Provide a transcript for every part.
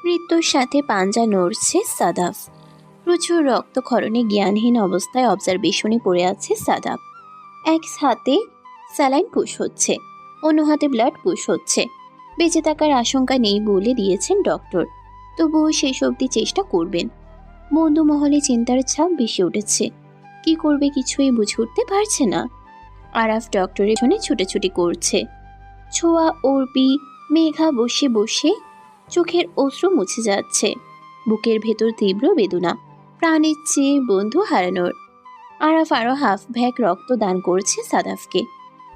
মৃত্যুর সাথে পাঞ্জা নড়ছে সাদাফ। প্রচুর রক্তক্ষরণে জ্ঞানহীন অবস্থায় অবজারভেশনে পড়ে আছে সাদাফ। এক হাতে স্যালাইন পুশ হচ্ছে, অন্য হাতে ব্লাড পুশ হচ্ছে। বেঁচে থাকার আশঙ্কা নেই বলে দিয়েছেন ডক্টর, তবুও শেষ অবধি চেষ্টা করবেন। বন্ধু মহলে চিন্তার ছাপ বেশি উঠেছে। কি করবে কিছুই বুঝে উঠতে পারছে না। আরাফ ডক্টরের জন্য ছুটাছুটি করছে। ছোঁয়া, অর্পি, মেঘা বসে বসে চোখের অশ্রু মুছে যাচ্ছে। বুকের ভেতর তীব্র বেদনা, প্রাণের চেয়ে বন্ধু হারানোর। আরাফ আরো হাফ ব্যাগ রক্ত দান করছে সাদাফকে।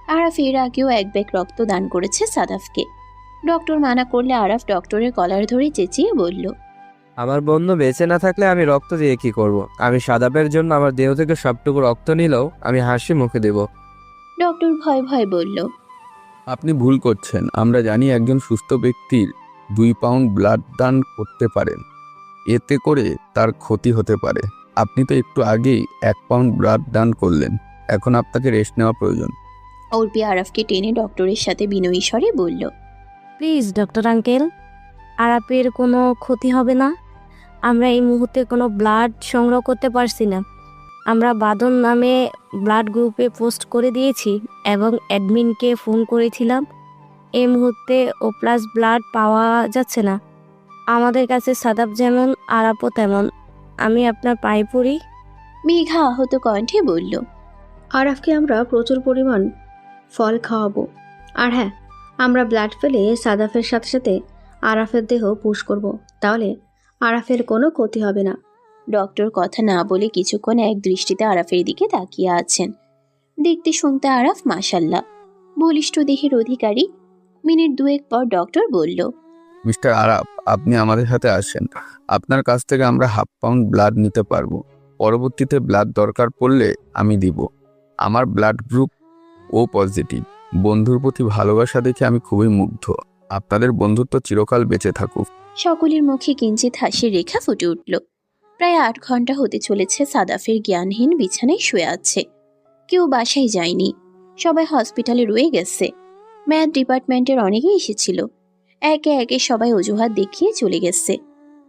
আরাফ এর আগেও এক ব্যাগ রক্ত দান করেছে সাদাফকে। ডক্টর মানা করলে আরাফ ডক্টরের কলার ধরে চেঁচিয়ে বলল, আমার বন্ধু বেঁচে না থাকলে আমি রক্ত দিয়ে কি করব? আমি সাদাপের জন্য আমার দেহ থেকে সবটুকু রক্ত নিলেও আমি হাসি মুখে দেব। ডক্টর ভয় ভয় বলল, আপনি ভুল করছেন। আমরা জানি একজন সুস্থ ব্যক্তির 2 পাউন্ড ব্লাড দান করতে পারেন, এতে করে তার ক্ষতি হতে পারে। আপনি তো একটু আগেই 1 পাউন্ড ব্লাড দান করলেন, এখন আপনাকে রেস্ট নেওয়া প্রয়োজন। অর্পি আরাফকে টেনে ডক্টরের সাথে বিনয়ী স্বরে বলল, প্লিজ ডক্টর আঙ্কেল, আরাপের কোনো ক্ষতি হবে না। আমরা এই মুহূর্তে কোনো ব্লাড সংগ্রহ করতে পারছি না। আমরা বাদন নামে ব্লাড গ্রুপে পোস্ট করে দিয়েছি এবং অ্যাডমিনকে ফোন করেছিলাম। এই মুহূর্তে ও প্লাস ব্লাড পাওয়া যাচ্ছে না। আমাদের কাছে সাদাব যেমন আরাপও তেমন। আমি আপনার পায়ে পড়ি। মেঘা আহত কণ্ঠে বলল, আরাফকে আমরা প্রচুর পরিমাণ ফল খাওয়াবো। আর হ্যাঁ, আমরা ব্লাড ফেলে সাদাফের সাথে সাথে আরাফের দেহ পুশ করব, তাহলে আরাফের কোনো ক্ষতি হবে না। ডক্টর কথা না বলে কিছুক্ষণ এক দৃষ্টিতে আরাফের দিকে তাকিয়ে আছেন। দেখতে শুনতে আরাফ মাশাল্লাহ, বলিষ্ঠ দেহের অধিকারী। মিনিট দুয়েক পর ডক্টর বলল, মিস্টার আরাফ, আপনি আমাদের সাথে আসেন। আপনার কাছ থেকে আমরা 1/2 পাউন্ড ব্লাড নিতে পারবো। পরবর্তীতে ব্লাড দরকার পড়লে আমি দিব। আমার ব্লাড গ্রুপ ও পজিটিভ। বন্ধুর প্রতি ভালোবাসা দেখে আমি খুবই মুগ্ধ। আপনাদের বন্ধুত্ব চিরকাল বেঁচে থাকুক। সকলের মুখে কিঞ্চিত হাসির রেখা ফুটে উঠল। প্রায় 8 ঘন্টা হতে চলেছে সাদাফের জ্ঞানহীন বিছানায় শুয়ে আছে। কেউ বাসায় যায়নি, সবাই হসপিটালে রয়ে গেছে। ম্যাথ ডিপার্টমেন্টের অনেকেই এসেছিল। একে একে সবাই অজুহাত দেখিয়ে চলে গেছে।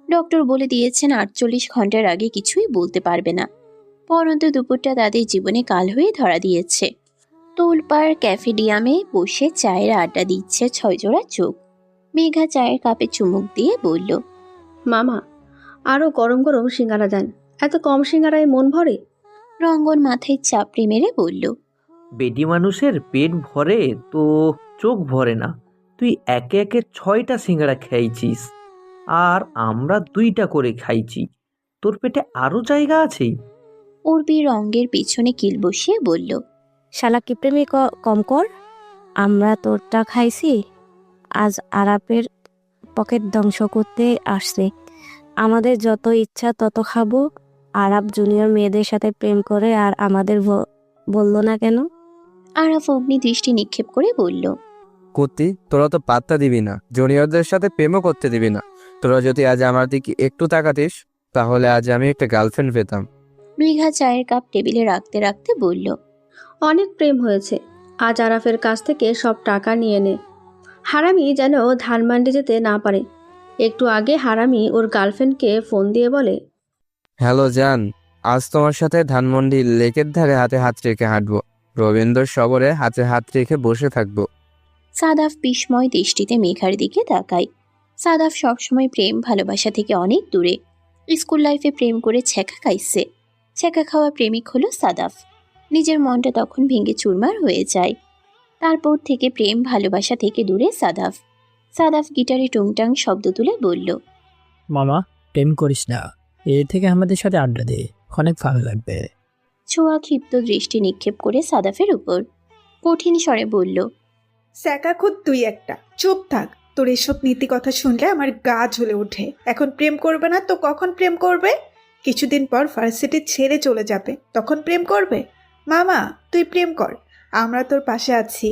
ডক্টর বলে দিয়েছেন 48 ঘন্টার আগে কিছুই বলতে পারবে না। পরন্তু দুপুরটা তাদের জীবনে কাল হয়ে ধরা দিয়েছে। তোলপাড় ক্যাফেডিয়ামে বসে চায়ের আড্ডা দিচ্ছে 6 জোড়া চোখ। মেঘা চায়ের কাপে চুমুক দিয়ে বলল, মামা, আরও গরম গরম সিঙ্গারা দেন। এত কম সিঙ্গারায় মন ভরে? রঙ্গন মাথায় চাপড়ে মেরে বলল, বেডি মানুষের পেট ভরে তো চোখ ভরে না। তুই একে একে 6টা সিঙ্গারা খাইছিস, আর আমরা 2টা করে খাইছি। তোর পেটে আরও জায়গা আছে। উর্বি রঙ্গের পিছনে কিল বসিয়ে বলল, শালা কিপ্রেমি কম কর। আমরা তোরটা খাইছি, আজ আরাপের পকেট ধ্বংস করতে আসছে। আমাদের যত ইচ্ছা তত খাবো। আরাপ জুনিয়র মেয়েদের সাথে প্রেম করে আর আমাদের বললো না কেন? আরাফ অগ্নি দৃষ্টি নিক্ষেপ করে বলল, কুত্তি, তোরা তো পাত্তা দিবি না, জুনিয়রদের সাথে প্রেমও করতে দিবি না। তোরা যদি আজ আমার দিকে একটু তাকাতিস, তাহলে আজ আমি একটা গার্লফ্রেন্ড পেতাম। মৃঘা চায়ের কাপ টেবিলে রাখতে রাখতে বলল, অনেক প্রেম হয়েছে, আজ আরাফের কাছ থেকে সব টাকা নিয়ে নে। হারামি যেন ধানমান্ডি যেতে না পারে। একটু আগে হারামি ওর গার্লফ্রেন্ডকে ফোন দিয়ে বলে, হ্যালো জান, আজ তোমার সাথে ধানমন্ডি লেকের ধারে হাতে হাত রেখে হাঁটবো। রবীন্দ্র সবরে হাতে হাত রেখে বসে থাকবো। সাদাফ বিস্ময় দৃষ্টিতে মেঘার দিকে তাকায়। সাদাফ সবসময় প্রেম ভালোবাসা থেকে অনেক দূরে। স্কুল লাইফে প্রেম করে ছ্যাঁকা খাইছে। ছ্যাঁকা খাওয়া প্রেমিক হলো সাদাফ। নিজের মনটা তখন ভেঙে চুরমার হয়ে যায়। তারপর থেকে প্রেম ভালোবাসা থেকে দূরে সাদাফ। সাদাফ গিটারে টুংটাং শব্দ তুলে বলল, মামা, প্রেম করিস না, এর থেকে আমাদের সাথে আড্ডা দে, অনেক ভালো লাগবে। ছোঁয়া ক্ষিপ্ত দৃষ্টি নিক্ষেপ করে সাদাফের উপর কঠিন স্বরে বলল, স্যাকা খুদ তুই একটা, চুপ থাক। তোর এসব নীতি কথা শুনলে আমার গা জ্বলে ওঠে। এখন প্রেম করবে না তো কখন প্রেম করবে? কিছুদিন পর ভার্সিটি ছেড়ে চলে যাবে, তখন প্রেম করবে? মামা, তুই প্রেম কর, আমরা তোর পাশে আছি।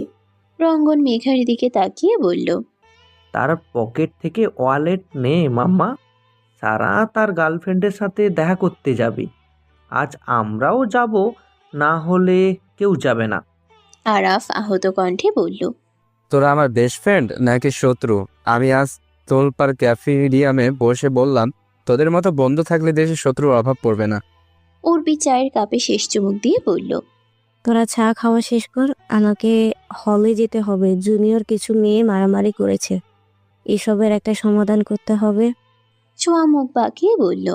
রঙ্গন মেঘার দিকে তাকিয়ে বলল, তার পকেট থেকে ওয়ালেট নে মাম্মা। সারা তার গার্লফ্রেন্ডের সাথে দেখা করতে যাবে। আজ আমরাও যাব, না হলে কেউ যাবে না। আরাফ আহত কণ্ঠে বলল, তোরা আমার বেস্ট ফ্রেন্ড নাকি শত্রু? আমি আজ তোলপাড় ক্যাফেরিয়ামে বসে বললাম, তোদের মতো বন্ধু থাকলে দেশে শত্রুর অভাব পড়বে না। উর্বি চায়ের কাপে শেষ চুমুক দিয়ে বলল, তোরা চা খাওয়া শেষ কর, আমাকে হলে যেতে হবে। জুনিয়র কিছু মেয়ে মারামারি করেছে, এসবের একটা সমাধান করতে হবে। ছোঁয়া মুখ বাঁকিয়ে বলল,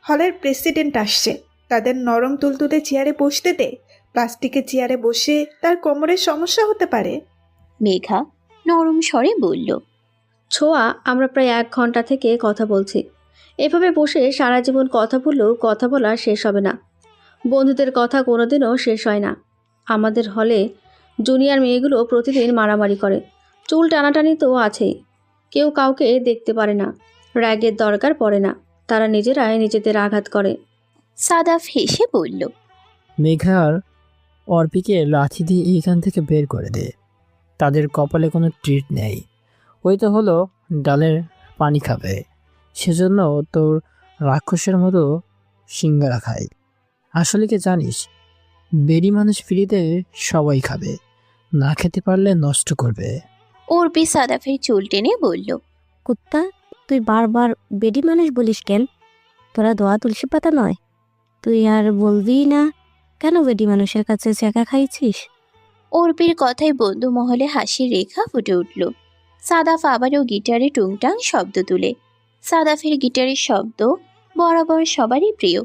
হলের প্রেসিডেন্ট আসছে, তাদের নরম তুলতুলে চেয়ারে বসতে দে। প্লাস্টিকের চেয়ারে বসে তার কোমরের সমস্যা হতে পারে। মেঘা নরম স্বরে বলল, ছোঁয়া, আমরা প্রায় 1 ঘন্টা থেকে কথা বলছি। এভাবে বসে সারা জীবন কথা বললেও কথা বলা শেষ হবে না। বন্ধুদের কথা কোনোদিনও শেষ হয় না। আমাদের হলে জুনিয়র মেয়েগুলো প্রতিদিন মারামারি করে, চুল টানাটানি তো আছেই। কেউ কাউকে দেখতে পারে না, র্যাগের দরকার পড়ে না, তারা নিজেরাই নিজেদের আঘাত করে। সাদাফ হেসে বলল, মেঘার অর্পিকে লাথি দিয়ে এইখান থেকে বের করে দে। তাদের কপালে কোনো ট্রিট নেই, ওই তো হলো ডালের পানি খাবে, সেজন্য তোর রাক্ষসের মতো সিঙ্গারা খায়। আসলে কি জানিস, বেরি মানুষ ফ্রিতে সবাই খাবে, না খেতে পারলে নষ্ট করবে। উর্বি সাদাফের চুল টেনে বলল, কুত্তা, তুই বারবার বেডি মানুষ বলিস কেন? তোরা দোয়া তুলসী পাতা নয়? তুই আর বলবি না কেন বেডি মানুষের কাছে চেকা খাইছিস? উর্বির কথায় বন্ধু মহলে হাসির রেখা ফুটে উঠল। সাদাফ আবারও গিটারে টুংটাং শব্দ তুলে। সাদাফের গিটারের শব্দ বরাবর সবারই প্রিয়।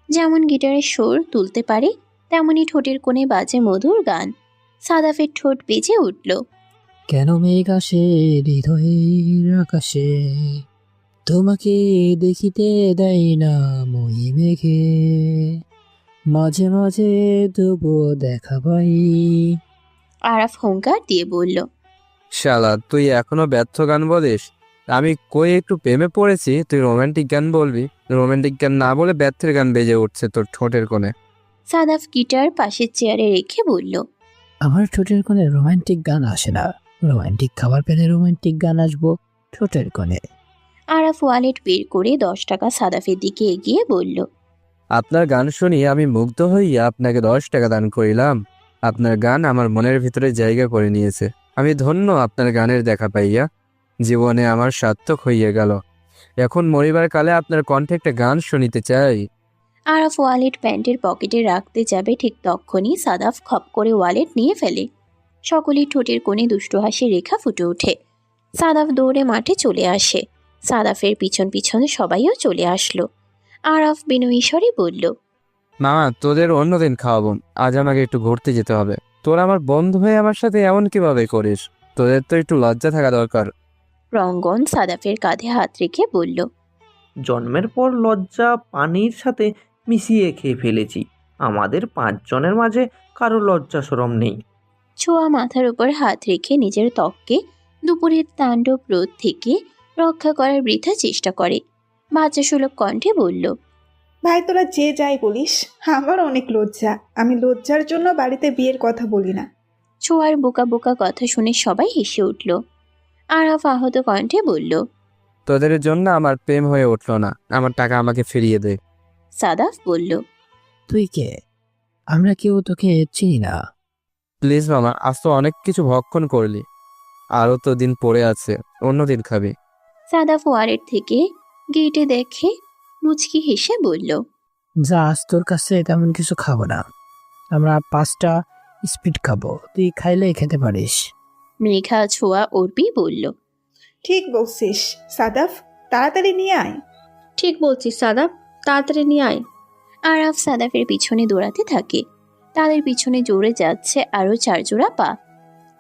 যেমন গিটারের সুর তুলতে পারে, তেমনি ঠোঁটের কোণে বাজে মধুর গান। সাদাফের ঠোঁট বেজে উঠল। কেন মেঘ আসে হৃদয়ের আকাশে, তোমাকে দেখিতে দেয় না মই মেঘে, মাঝে মাঝে তবুও দেখা পাই। আরাফ হুঙ্কার দিয়ে বলল, শালা, তুই এখনো ব্যর্থ গান বলিস? আমি কই একটু প্রেমে পড়েছি, তুই রোমান্টিক গান বলবি? রোমান্টিক গান না বলে ব্যর্থের গান বেজে উঠছে তোর ঠোঁটের কোণে। সাদাফ গিটার পাশের চেয়ারে রেখে বলল, আমার ঠোঁটের কোণে রোমান্টিক গান আসে না, রোমান্টিক খাবার পেলে রোমান্টিক গান আসবো ঠোঁটের কোণে। আরাফ ওয়ালেট বের করে 10 টাকা সাদাফের দিকে এগিয়ে বলল, আপনার গান শুনি আমি মুগ্ধ হইয়া আপনাকে 10 টাকা দান করিলাম। আপনার গান আমার মনের ভিতরে জায়গা করে নিয়েছে। আমি ধন্য আপনার গানের দেখা পাইয়া। জীবনে আমার সার্থক হইয়া গেল। এখন মরিবার কালে আপনার কণ্ঠে একটা গান শুনিতে চাই। আরাফ ওয়ালেট প্যান্টের পকেটে রাখতে যাবে, ঠিক তখনই সাদাফ খপ করে ওয়ালেট নিয়ে ফেলে। সকলের ঠোঁটের কোণে দুষ্টু হাসির রেখা ফুটে ওঠে। সাদাফ দৌড়ে মাঠে চলে আসে। সাদাফের পিছন পিছন সবাইও চলে আসলো। আরাফ বিনয়ী স্বরে বলল, মামা, তোদের অন্যদিন খাওয়াবো, আজ আমাকে একটু ঘুরতে যেতে হবে। তোরা আমার বন্ধু হয়ে আমার সাথে এমন কিভাবে করিস? তোদের তো একটু লজ্জা থাকা দরকার। রঙ্গন সাদাফের কাঁধে হাত রেখে বলল, জন্মের পর লজ্জা পানির সাথে মিশিয়ে খেয়ে ফেলেছি। আমাদের 5 জনের মাঝে কারো লজ্জা শরম নেই। ছোঁয়া মাথার উপর হাত রেখে নিজের ত্বককে দুপুরের তাণ্ডব রোদ থেকে রক্ষা করার বৃথা চেষ্টা করে। বাচ্চা সুলভ কণ্ঠে বলল, ভাই, তোরা যে যাই বলিস, আমার অনেক লজ্জা। আমি লজ্জার জন্য বাড়িতে বিয়ের কথা বলি না। ছোঁয়ার বোকা বোকা কথা শুনে সবাই হেসে উঠল। আরাফ আহত কণ্ঠে বলল, তোদের জন্য আমার প্রেম হয়ে উঠলো না। আমার টাকা আমাকে ফিরিয়ে দে। সাদাফ বলল, তুই কে? আমরা কেউ তোকে চিনি না। প্লিজ মামা, আজ তো অনেক কিছু ভক্ষণ করলি, আরও তো দিন পড়ে আছে, অন্যদিন খাবি। সাদাফ ওয়ালেট থেকে গেটে দেখে মুচকি হেসে বলল, যা, আজ তোর কাছে তেমন কিছু খাবো না। আমরা 5টা স্পিড খাবো, তুই খাইলেই খেতে পারিস। মেঘা, ছোঁয়া, উর্বি বলল, ঠিক বলছিস সাদাফ, তাড়াতাড়ি নিয়ে আয়। ঠিক বলছিস সাদাফ, তাড়াতাড়ি নিয়ে আয়। আরাফ সাদাফের পিছনে দৌড়াতে থাকে। তাদের পিছনে জোরে যাচ্ছে আরও 4 জোড়া পা।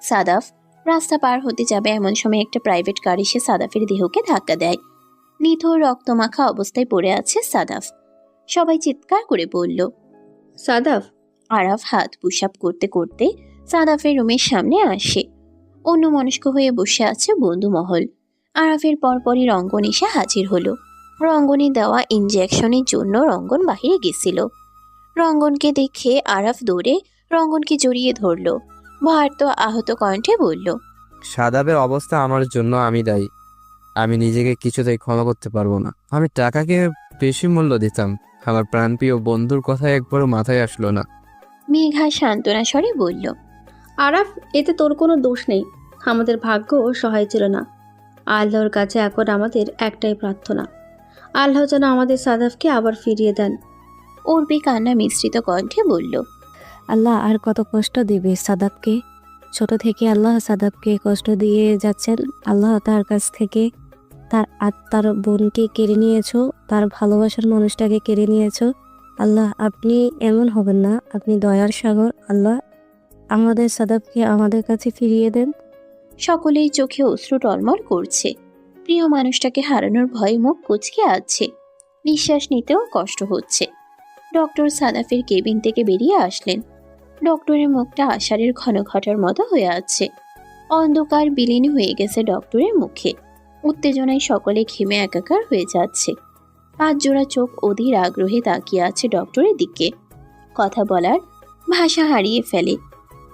সাদাফ রাস্তা পার হতে যাবে এমন সময় একটা প্রাইভেট কার এসে সাদাফের দেহকে ধাক্কা দেয়। নিথর রক্তমাখা অবস্থায় পড়ে আছে সাদাফ। সবাই চিৎকার করে বলল। সাদাফ, আরাফ হাত পুশআপ করতে করতে সাদাফের রুমের সামনে আসে। অন্যমনস্ক হয়ে বসে আছে বন্ধু মহল। আরাফের পরপরই রঙ্গন এসে হাজির হলো। রঙ্গনে দেওয়া ইনজেকশনের জন্য রঙ্গন বাহিরে গেছিল। রঙ্গনকে দেখে আরাফ দৌড়ে রঙ্গনকে জড়িয়ে ধরল। ভার্ত আহত কণ্ঠে বলল, সাদাবের অবস্থা আমার জন্য আমি দায়ী। আমি নিজেকে কিছুতেই ক্ষমা করতে পারবো না। আমি টাকাকে বেশি মূল্য দিতাম। আমার প্রাণপ্রিয় বন্ধুর কথা একবারও মাথায় আসলো না। মেঘা সান্ত্বনা স্বরে বলল, আরাফ, এতে তোর কোনো দোষ নেই। আমাদের ভাগ্য সহায় ছিল না। আল্লাহর কাছে এখন আমাদের একটাই প্রার্থনা, আল্লাহ যেন আমাদের সাদাফকে আবার ফিরিয়ে দেন। উর্বি কান্না মিশ্রিত কণ্ঠে বলল, আল্লাহ আর কত কষ্ট দিবে সাদাবকে? ছোট থেকে আল্লাহ সাদাবকে কষ্ট দিয়ে যাচ্ছেন। আল্লাহ তার কাছ থেকে তার আত্মার বোনকে কেড়ে নিয়েছো, তার ভালোবাসার মানুষটাকে কেড়ে নিয়েছো। আল্লাহ আপনি এমন হবেন না, আপনি দয়ার সাগর। আল্লাহ আমাদের সাদাবকে আমাদের কাছে ফিরিয়ে দেন। সকলেই চোখে অশ্রু টলমল করছে। প্রিয় মানুষটাকে হারানোর ভয়ে মুখ কুঁচকে আছে, নিঃশ্বাস নিতেও কষ্ট হচ্ছে। ডক্টর সাদাফের কেবিন থেকে বেরিয়ে আসলেন। ডক্টরের মুখটা আষাঢ়ের ঘন ঘটার মতো হয়ে আছে। অন্ধকার বিলীন হয়ে গেছে ডক্টরের মুখে। উত্তেজনায় সকলে ঘেমে একাকার হয়ে যাচ্ছে। 5 জোড়া চোখ অধীর আগ্রহে তাকিয়ে আছে ডক্টরের দিকে। কথা বলার ভাষা হারিয়ে ফেলে,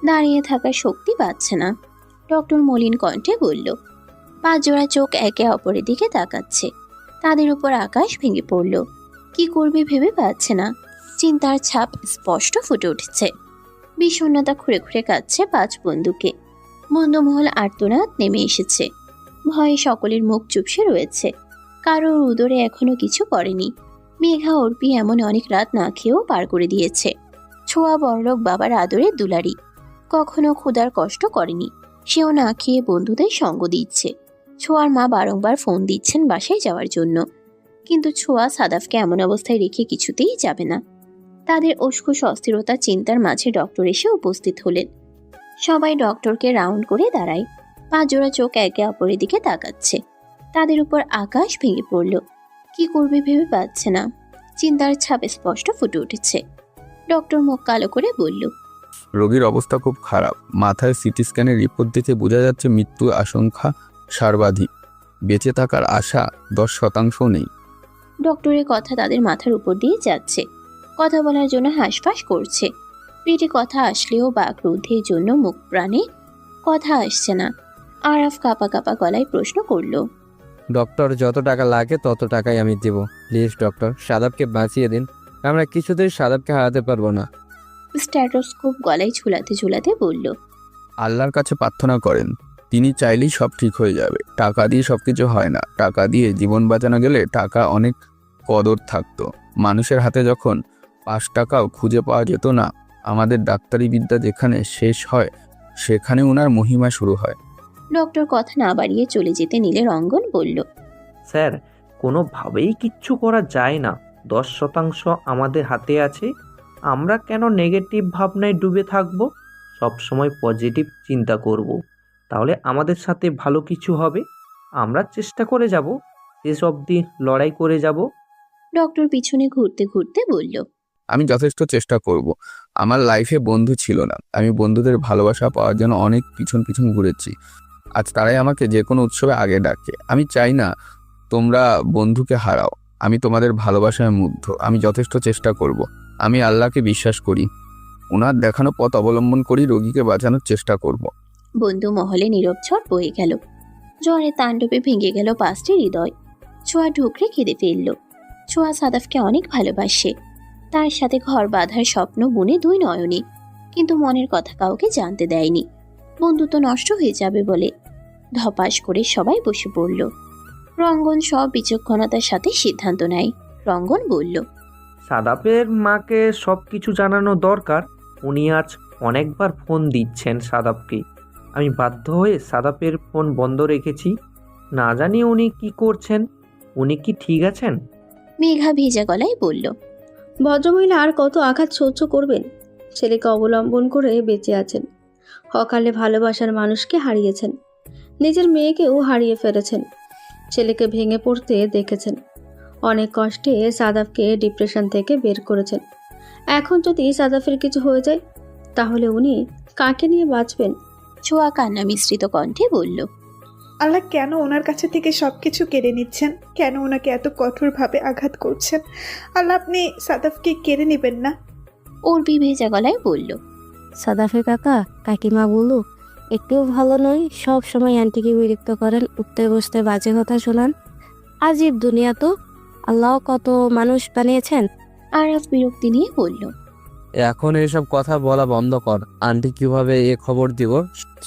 দাঁড়িয়ে থাকার শক্তি পাচ্ছে না। ডক্টর মলিন কণ্ঠে বলল, 5 জোড়া চোখ একে অপরের দিকে তাকাচ্ছে। তাদের উপর আকাশ ভেঙে পড়ল। কি করবে ভেবে পাচ্ছে না। চিন্তার ছাপ স্পষ্ট ফুটে উঠছে। বিষণ্ণতা খুঁড়ে খুঁড়ে কাচ্ছে 5 বন্ধুকে। বন্ধুমহল আর্তনাদ নেমে এসেছে। ভয়ে সকলের মুখ চুপসে রয়েছে। কারোর উদরে এখনো কিছু পড়েনি। মেঘা অর্পি এমন অনেক রাত না খেয়েও পার করে দিয়েছে। ছোঁয়া বড়লোক বাবার আদরের দুলারি, কখনো ক্ষুধার কষ্ট করেনি। সেও না খেয়ে বন্ধুদের সঙ্গ দিচ্ছে। ছোঁয়ার মা বারংবার ফোন দিচ্ছেন বাসায় যাওয়ার জন্য, কিন্তু ছোঁয়া সাদাফকে এমন অবস্থায় রেখে কিছুতেই যাবে না। তাদের উস্কো অস্থিরতা চিন্তার মাঝে ডক্টর এসে উপস্থিত হলেন। সবাই ডক্টরকে রাউন্ড করে দাঁড়ায়। 5 জোড়া চোখ একে অপরের দিকে তাকাচ্ছে। তাদের উপর আকাশ ভেঙে পড়ল। কি করবে ভেবে পাচ্ছে না। চিন্তার ছাপ স্পষ্ট ফুটে উঠেছে। ডক্টর মুখ কালো করে বলল, রোগীর অবস্থা খুব খারাপ। মাথায় সিটি স্ক্যানের রিপোর্ট দেখে বোঝা যাচ্ছে মৃত্যু আশঙ্কা সর্বাধিক। বেঁচে থাকার আশা 10% নেই। ডক্টরের কথা তাদের মাথার উপর দিয়ে যাচ্ছে। কথা বলার জন্য হাঁসফাঁস করছে। পেটে কথা আসলেও বাকরুদ্ধের জন্য মুখ প্রাণে কথা আসছে না। আরাফ কাঁপা কাঁপা গলায় প্রশ্ন করল, ডক্টর যত টাকা লাগে তত টাকাই আমি দেব। প্লিজ ডক্টর, সাদাবকে বাঁচিয়ে দিন। আমরা কিছুতেই সাদাবকে হারাতে পারবো না। স্ট্যাটোস্কোপ গলায় ঝুলাতে ঝুলাতে বলল, আল্লাহর কাছে প্রার্থনা করেন, তিনি চাইলেই সব ঠিক হয়ে যাবে। টাকা দিয়ে সবকিছু হয় না। টাকা দিয়ে জীবন বাঁচানো গেলে টাকা অনেক কদর থাকতো। মানুষের হাতে যখন 5 টাকাও খুঁজে পাওয়া যেত না, আমাদের ডাক্তারি বিদ্যা যেখানে শেষ হয় সেখানে ওনার মহিমা শুরু হয়। ডক্টর কথা না বাড়িয়ে চলে যেতে নিলে রঙ্গন বলল, স্যার, কোনোভাবেই কিচ্ছু করা যায় না। 10% আমাদের হাতে আছে। আমরা কেন নেগেটিভ ভাবনায় ডুবে থাকবো? সবসময় পজিটিভ চিন্তা করব। তাহলে আমাদের সাথে ভালো কিছু হবে। আমরা চেষ্টা করে যাব, শেষ অবধি লড়াই করে যাব। ডক্টর পিছনে ঘুরতে ঘুরতে বলল, আমি যথেষ্ট চেষ্টা করব। আমার লাইফে বন্ধু ছিল না। আমি বন্ধুদের ভালোবাসা পাওয়ার জন্য অনেক পিছন পিছন ঘুরেছি। আজ তারাই আমাকে যে কোনো উৎসবে আগে ডাকে। আমি চাই না তোমরা বন্ধুকে হারাও। আমি তোমাদের ভালোবাসায় মুগ্ধ। আমি যথেষ্ট চেষ্টা করব। আমি আল্লাহকে বিশ্বাস করি। ওনার দেখানো পথ অবলম্বন করি রোগীকে বাঁচানোর চেষ্টা করব। বন্ধু মহলে নীরব ঝড় বয়ে গেল। জ্বরে তাণ্ডবে ভেঙে গেল 5টি হৃদয়। ছোঁয়া ঢুকরে কেঁদে ফেলল। ছোঁয়া সাদাফকে অনেক ভালোবাসে। তার সাথে ঘর বাঁধার স্বপ্ন বুনে 2 নয়নে, কিন্তু মনের কথা কাউকে জানতে দেয়নি। বন্ধুত্ব নষ্ট হয়ে যাবে বলে। ধপাস করে সবাই বসে পড়ল। রঙ্গন সব বিচক্ষণতার সাথে সিদ্ধান্ত নেয়। রঙ্গন বলল, সাদাপের মাকে সব কিছু জানানো দরকার। উনি আজ অনেকবার ফোন দিচ্ছেন সাদাপকে। আমি বাধ্য হয়ে সাদাপের ফোন বন্ধ রেখেছি। না জানি উনি কি করছেন। উনি কি ঠিক আছেন? মেঘা ভেজা গলায় বলল, ভদ্রমহিলা আর কত আঘাত সহ্য করবেন? ছেলেকে অবলম্বন করে বেঁচে আছেন। অকালে ভালোবাসার মানুষকে হারিয়েছেন। নিজের মেয়েকেও হারিয়ে ফেলেছেন। ছেলেকে ভেঙে পড়তে দেখেছেন। অনেক কষ্টে সাদাফকে ডিপ্রেশন থেকে বের করেছেন। এখন যদি সাদাফের কিছু হয়ে যায় তাহলে উনি কাকে নিয়ে বাঁচবেন? ছোঁয়া কান্না মিশ্রিত কণ্ঠে বলল, আল্লাহ কেন ওনার কাছে থেকে সব কিছু কেড়ে নিচ্ছেন? কেন ওনাকে এত কঠোরভাবে আঘাত করছেন? আল্লাহ, আপনি সাদাফকে কেড়ে নেবেন না। উর্বি ভেজা গলায় বলল, সাদাফের কাকা কাকিমা বলু একটুও ভালো নয়। সব সময় আন্টিকে বিরক্ত করেন, উঠতে বসতে বাজে কথা শোনান। আজীব দুনিয়া তো। আল্লাহ কত মানুষ বানিয়েছেন। আরাফ বিরক্তি নিয়ে বলল, এখন এসব কথা বলা বন্ধ কর। আন্টি কিভাবে এ খবর দিব?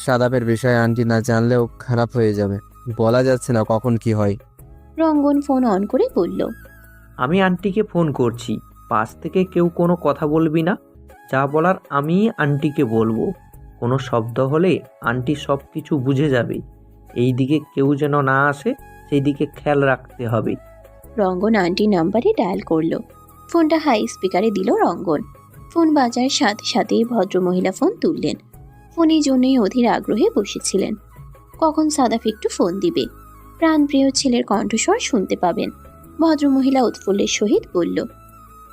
সাদাবের বিষয়ে আন্টি না জানলেও খারাপ হয়ে যাবে। বলা যাচ্ছে না কখন কি হয়। রঙ্গন ফোন অন করে বলল, আমি আন্টিকে ফোন করছি, পাশ থেকে কেউ কোনো কথা বলবি না। যা বলার আমি আন্টিকে বলবো। কোনো শব্দ হলে আন্টি সব কিছু বুঝে যাবে। এই দিকে কেউ যেন না আসে, সেই দিকে খেয়াল রাখতে হবে। রঙ্গন আন্টি নাম্বারে ডায়াল করলো। ফোনটা হাই স্পিকারে দিল রঙ্গন। ফোন বাজার সাথে সাথেই ভদ্রমহিলা ফোন তুললেন। ফোনের জন্যই অধীর আগ্রহে বসেছিলেন কখন সাদাফ একটু ফোন দিবে, প্রাণপ্রিয় ছেলের কণ্ঠস্বর শুনতে পাবেন। ভদ্রমহিলা উৎফুল্লের সহিত বলল,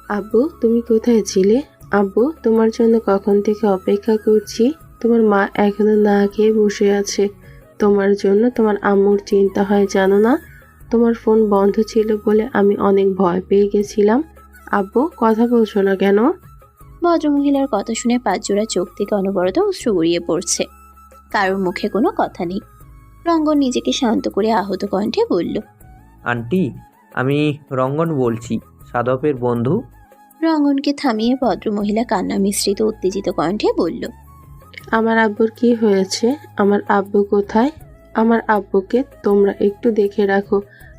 আব্বু তুমি কোথায় ছিলে? আব্বু তোমার জন্য কখন থেকে অপেক্ষা করছি। তোমার মা এখনো না খেয়ে বসে আছে। তোমার জন্য তোমার আম্মুর চিন্তা হয় জানো না? তোমার ফোন বন্ধ ছিল বলে আমি অনেক ভয় পেয়ে গেছিলাম। আব্বু কথা বলছো না কেন? ভদ্রমহিলার কথা শুনে পাঁচজোড়া চোখ থেকে অনবরত অশ্রু গড়িয়ে পড়ছে। কারোর মুখে কোনো কথা নেই। রঙ্গন নিজেকে শান্ত করে আহত কণ্ঠে বলল, আন্টি, আমি রঙ্গন বলছি, সাদপের বন্ধু। রঙ্গনকে থামিয়ে ভদ্রমহিলা কান্না মিশ্রিত উত্তেজিত কণ্ঠে বলল, আমার আব্বুর কি হয়েছে? আমার আব্বু কোথায়? আমার আব্বুকে তোমরা একটু দেখে রাখো।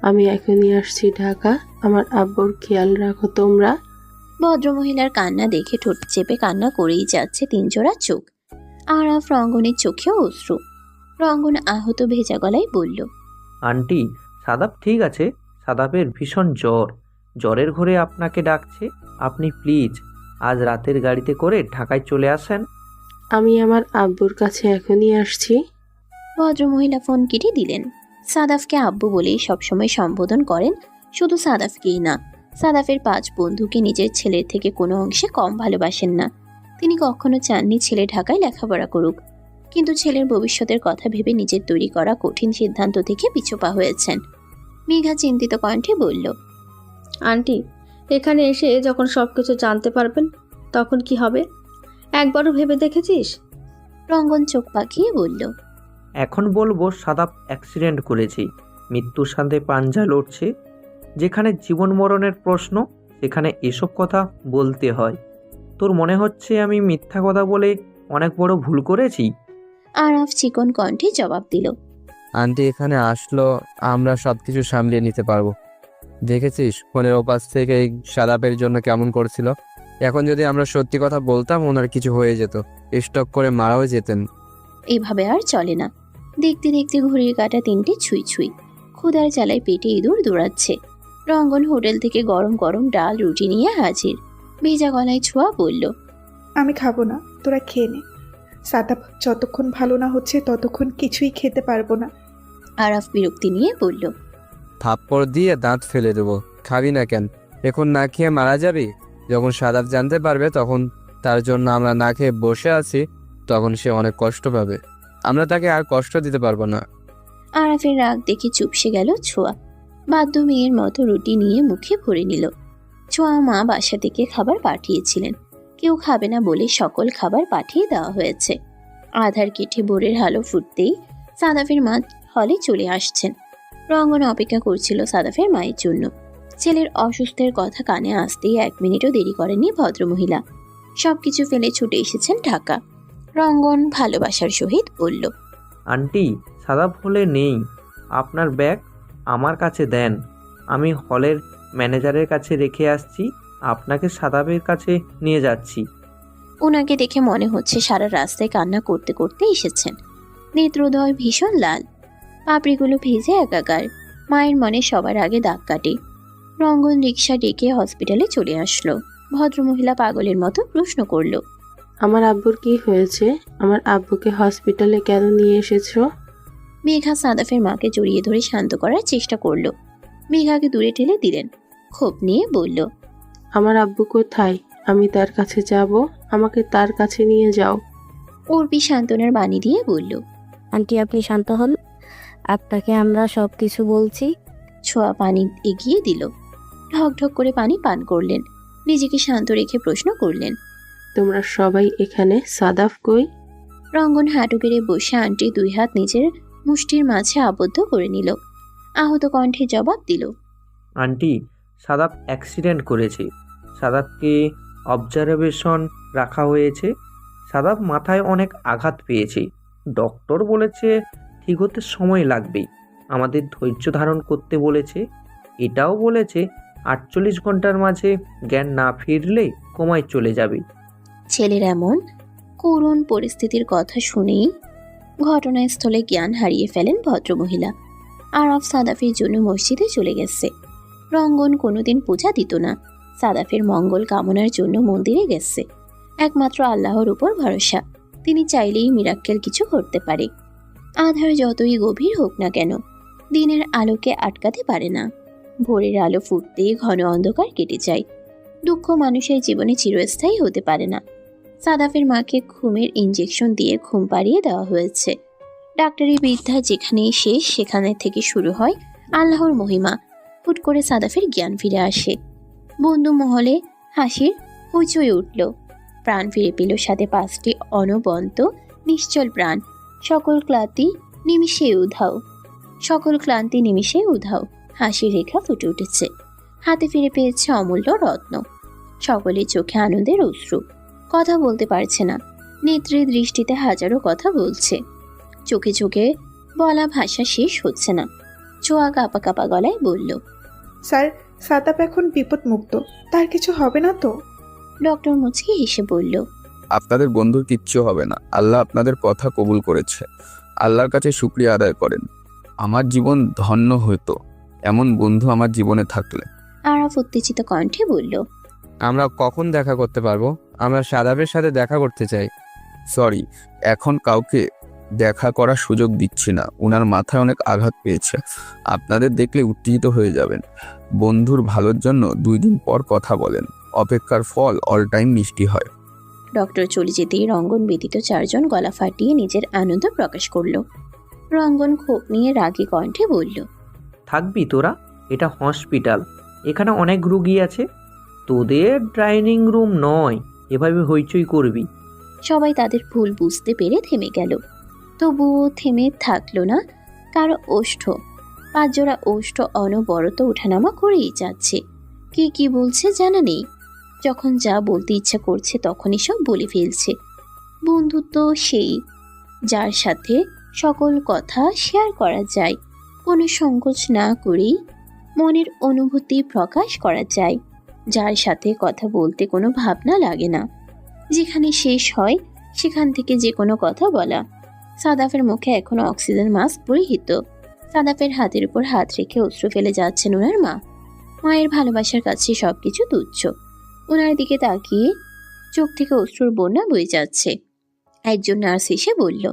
আমি এখনই আসছি ঢাকা। আমার আব্বুর খেয়াল রাখো তোমরা। ভদ্রমহিলার কান্না দেখে ঠোঁট চেপে কান্না করেই যাচ্ছে তিনজোড়া চোখ। আরাফ রঙ্গনের চোখেও অশ্রু। রঙ্গন আহত ভেজা গলায় বলল, আন্টি, সাদাপ ঠিক আছে। সাদাপের ভীষণ জ্বর, জ্বরের ঘরে আপনাকে ডাকছে। আপনি প্লিজ আজ রাতের গাড়িতে করে ঢাকায় চলে আসেন। আমি আমার আব্বুর কাছে এখনই আসছি। ভদ্রমহিলা ফোন কেটে দিলেন। সাদাফকে আব্বু বলেই সবসময় সম্বোধন করেন, শুধু সাদাফকেই না, সাদাফের 5 বন্ধুকে নিজের ছেলের থেকে কোনো অংশে কম ভালোবাসেন না। তিনি কখনো চাননি ছেলে ঢাকায় লেখাপড়া করুক, কিন্তু ছেলের ভবিষ্যতের কথা ভেবে নিজের তৈরি করা কঠিন সিদ্ধান্ত থেকে পিছপা হয়েছেন। মেঘা চিন্তিত কণ্ঠে বলল, আন্টি এখানে এসে যখন সব কিছু জানতে পারবেন তখন কি হবে? একবারও ভেবে দেখেছিস? রঙ্গন চোখ পাকিয়ে বলল, এখন বলবো সাদাপ অ্যাক্সিডেন্ট করেছি, মৃত্যুর সাথে পাঞ্জা লড়ছে। যেখানে জীবন মরণের প্রশ্ন, সেখানে এসব কথা বলতে হয়। তোর মনে হচ্ছে আমি মিথ্যা কথা বলে অনেক বড় ভুল করেছি? আরাফ চিকন কণ্ঠে জবাব দিল, আন্টি এখানে আসলো, আমরা সব কিছু সামলিয়ে নিতে পারবো। দেখেছিস ফোনের ওপাশ থেকে এই সাদাপের জন্য কেমন করছিল। এখন যদি আমরা সত্যি কথা বলতাম ওনার কিছু হয়ে যেত, স্টক করে মারাও যেতেন। এভাবে আর চলে না। দেখতে দেখতে ঘড়ির কাঁটা 3টে ছুঁই ছুঁই। ক্ষুধার জ্বালায় পেটে ইঁদুর দৌড়াচ্ছে। রঙ্গন হোটেল থেকে গরম গরম ডাল রুটি নিয়ে হাজির। ভেজা গলায় ছোঁয়া বলল, আমি খাবো না, তোরা খেয়ে নে। সাদাপ যতক্ষণ ভালো না হচ্ছে ততক্ষণ কিছুই খেতে পারবো না। আরাফ বিরক্তি নিয়ে বলল, থাপ্পড় দিয়ে দাঁত ফেলে দেবো। খাবি না কেন? এখন না খেয়ে মারা যাবি? যখন সাদাপ জানতে পারবে তখন তার জন্য আমরা না খেয়ে বসে আছি, তখন সে অনেক কষ্ট পাবে। আমরা তাকে আর কষ্ট দিতে পারবো না। আরাফের রাগ দেখে চুপসে গেল ছোঁয়া। বাধ্য মেয়ের মতো রুটি নিয়ে মুখে ভরে নিল। ছোঁয়া মা বাসা থেকে খাবার পাঠিয়েছিলেন, কেউ খাবে না বলে সকল খাবার পাঠিয়ে দেওয়া হয়েছে। আধার কেটে ভোরের আলো ফুটতেই সাদাফের মা হলে চলে আসছেন। রঙ্গন অপেক্ষা করছিল সাদাফের মায়ের জন্য। ছেলের অসুস্থের কথা কানে আসতেই 1 মিনিটও দেরি করেনি ভদ্রমহিলা। সবকিছু ফেলে ছুটে এসেছেন ঢাকা। রঙ্গন ভালোবাসার সহিত বলল, আন্টি, সাদাপ হলে নেই। আপনার ব্যাগ আমার কাছে দেন, আমি হলের ম্যানেজারের কাছে রেখে আসছি। আপনাকে সাদাপের কাছে নিয়ে যাচ্ছি। ওনাকে দেখে মনে হচ্ছে সারা রাস্তায় কান্না করতে করতে এসেছেন। নেত্রোদয় ভীষণ লাল, পাপড়িগুলো ভিজে একাকার। মায়ের মনে সবার আগে দাগ কাটে। রঙ্গন রিক্সা ডেকে হসপিটালে চলে আসলো। ভদ্রমহিলা পাগলের মতো প্রশ্ন করল, আমার আব্বুর কি হয়েছে? আমার আব্বুকে হসপিটালে কেন নিয়ে এসেছো? মেঘা সাদাফের মাকে জড়িয়ে ধরে শান্ত করার চেষ্টা করলো। মেঘাকে দূরে ঠেলে দিলেন। ক্ষোভ নিয়ে বলল, আমার আব্বু কোথায়? আমি তার কাছে যাব। আমাকে তার কাছে নিয়ে যাও। অর্পি সান্ত্বনার বাণী দিয়ে বলল। আন্টি আপনি শান্ত হন, আপনাকে আমরা সব কিছু বলছি। ছোঁয়া পানি এগিয়ে দিল। ঢক ঢক করে পানি পান করলেন। নিজেকে শান্ত রেখে প্রশ্ন করলেন, তোমরা সবাই এখানে? সাদাফ কই? রঙ্গন হাঁটু গেড়ে বসে আন্টি 2 হাত নিজের মুষ্টির মাঝে আবদ্ধ করে নিল। আহত কণ্ঠে জবাব দিল, আন্টি, সাদাপ অ্যাক্সিডেন্ট করেছে। সাদাপকে অবজারভেশন রাখা হয়েছে। সাদাপ মাথায় অনেক আঘাত পেয়েছে। ডক্টর বলেছে ঠিক হতে সময় লাগবে। আমাদের ধৈর্য ধারণ করতে বলেছে। এটাও বলেছে 48 ঘন্টার মাঝে জ্ঞান না ফিরলে কোমায় চলে যাবে। ছেলের এমন করুণ পরিস্থিতির কথা শুনেই ঘটনাস্থলে জ্ঞান হারিয়ে ফেলেন ভদ্রমহিলা। আরাফ সাদাফের জন্য মসজিদে চলে গেছে। রঙ্গন কোনোদিন পূজা দিত না, সাদাফের মঙ্গল কামনার জন্য মন্দিরে গেছে। একমাত্র আল্লাহর উপর ভরসা, তিনি চাইলেই মিরাক্কেল কিছু করতে পারে। আধার যতই গভীর হোক না কেন, দিনের আলোকে আটকাতে পারে না। ভোরের আলো ফুটতেই ঘন অন্ধকার কেটে যায়। দুঃখ মানুষের জীবনে চিরস্থায়ী হতে পারে না। সাদাফের মাকে ঘুমের ইঞ্জেকশন দিয়ে ঘুম পাড়িয়ে দেওয়া হয়েছে। ডাক্তারি বিদ্যা যেখানেই শেষ, সেখানে থেকে শুরু হয় আল্লাহর মহিমা। হুট করে সাদাফের জ্ঞান ফিরে আসে। বন্ধু মহলে হাসির হইচই উঠল। প্রাণ ফিরে পেল সাথে 5টি অনবন্ত নিশ্চল প্রাণ। সকল ক্লান্তি নিমিষে উধাও। হাসির রেখা ফুটে উঠেছে। হাতে ফিরে পেয়েছে অমূল্য রত্ন। সকলের চোখে আনন্দের অশ্রু। কথা বলতে পারছে না, নেত্রের দৃষ্টিতে হাজারো কথা বলছে। চোখে চোখে বলা ভাষা শেষ হচ্ছে না। ছোঁয়া কাঁপা কাঁপা গলায় বলল, স্যার, সাদাপ এখন বিপদমুক্ত, তার কিছু হবে না তো? ডক্টর মুচকি হেসে বলল, আপনাদের বন্ধুর কিচ্ছু হবে না। আল্লাহ আপনাদের কথা কবুল করেছে। আল্লাহর কাছে শুকরিয়া আদায় করেন। আমার জীবন ধন্য হতো এমন বন্ধু আমার জীবনে থাকলে। আরাফ উত্তেজিত কণ্ঠে বলল, আমরা কখন দেখা করতে পারবো? আমরা সাদাফের সাথে দেখা করতে চাই। সরি, এখন কাউকে দেখা করার সুযোগ দিচ্ছি না। উনার মাথায় অনেক আঘাত পেয়েছে। আপনাদের দেখলে উত্তেজিত হয়ে যাবেন। বন্ধুর ভালোর জন্য 2 দিন পর কথা বলেন। অপেক্ষার ফল অল টাইম মিষ্টি হয়। ডক্টর চলে যেতেই রঙ্গন ব্যতীত 4 জন গলা ফাটিয়ে নিজের আনন্দ প্রকাশ করল। রঙ্গন ক্ষোভ নিয়ে রাগী কণ্ঠে বলল, থাকবি তোরা? এটা হসপিটাল, এখানে অনেক রুগী আছে। তোদের ডাইনিং রুম নয়, এভাবে হইচই করবি। সবাই তাদের ভুল বুঝতে পেরে থেমে গেল। তবুও থেমে থাকলো না কারো ওষ্ঠ। 5 জোড়া ওষ্ঠ অনবরত ওঠানামা করেই যাচ্ছে। কি বলছে জানা নেই। যখন যা বলতে ইচ্ছা করছে তখনই সব বলে ফেলছে। বন্ধুত্ব সেই, যার সাথে সকল কথা শেয়ার করা যায়, কোনো সংকোচ না করেই মনের অনুভূতি প্রকাশ করা যায়, যার সাথে কথা বলতে কোনো ভাবনা লাগে না, যেখানে শেষ হয় সেখান থেকে যে কোনো কথা বলা। সাদাফের মুখে এখনো অক্সিজেন মাস্ক পরিহিত। সাদাফের হাতের উপর হাত রেখে অশ্রু ফেলে যাচ্ছেন ওনার মা। মায়ের ভালোবাসার কাছে সবকিছু তুচ্ছ। ওনার দিকে তাকিয়ে চোখ থেকে অশ্রুর বন্যা বয়ে যাচ্ছে। একজন নার্স এসে বলল,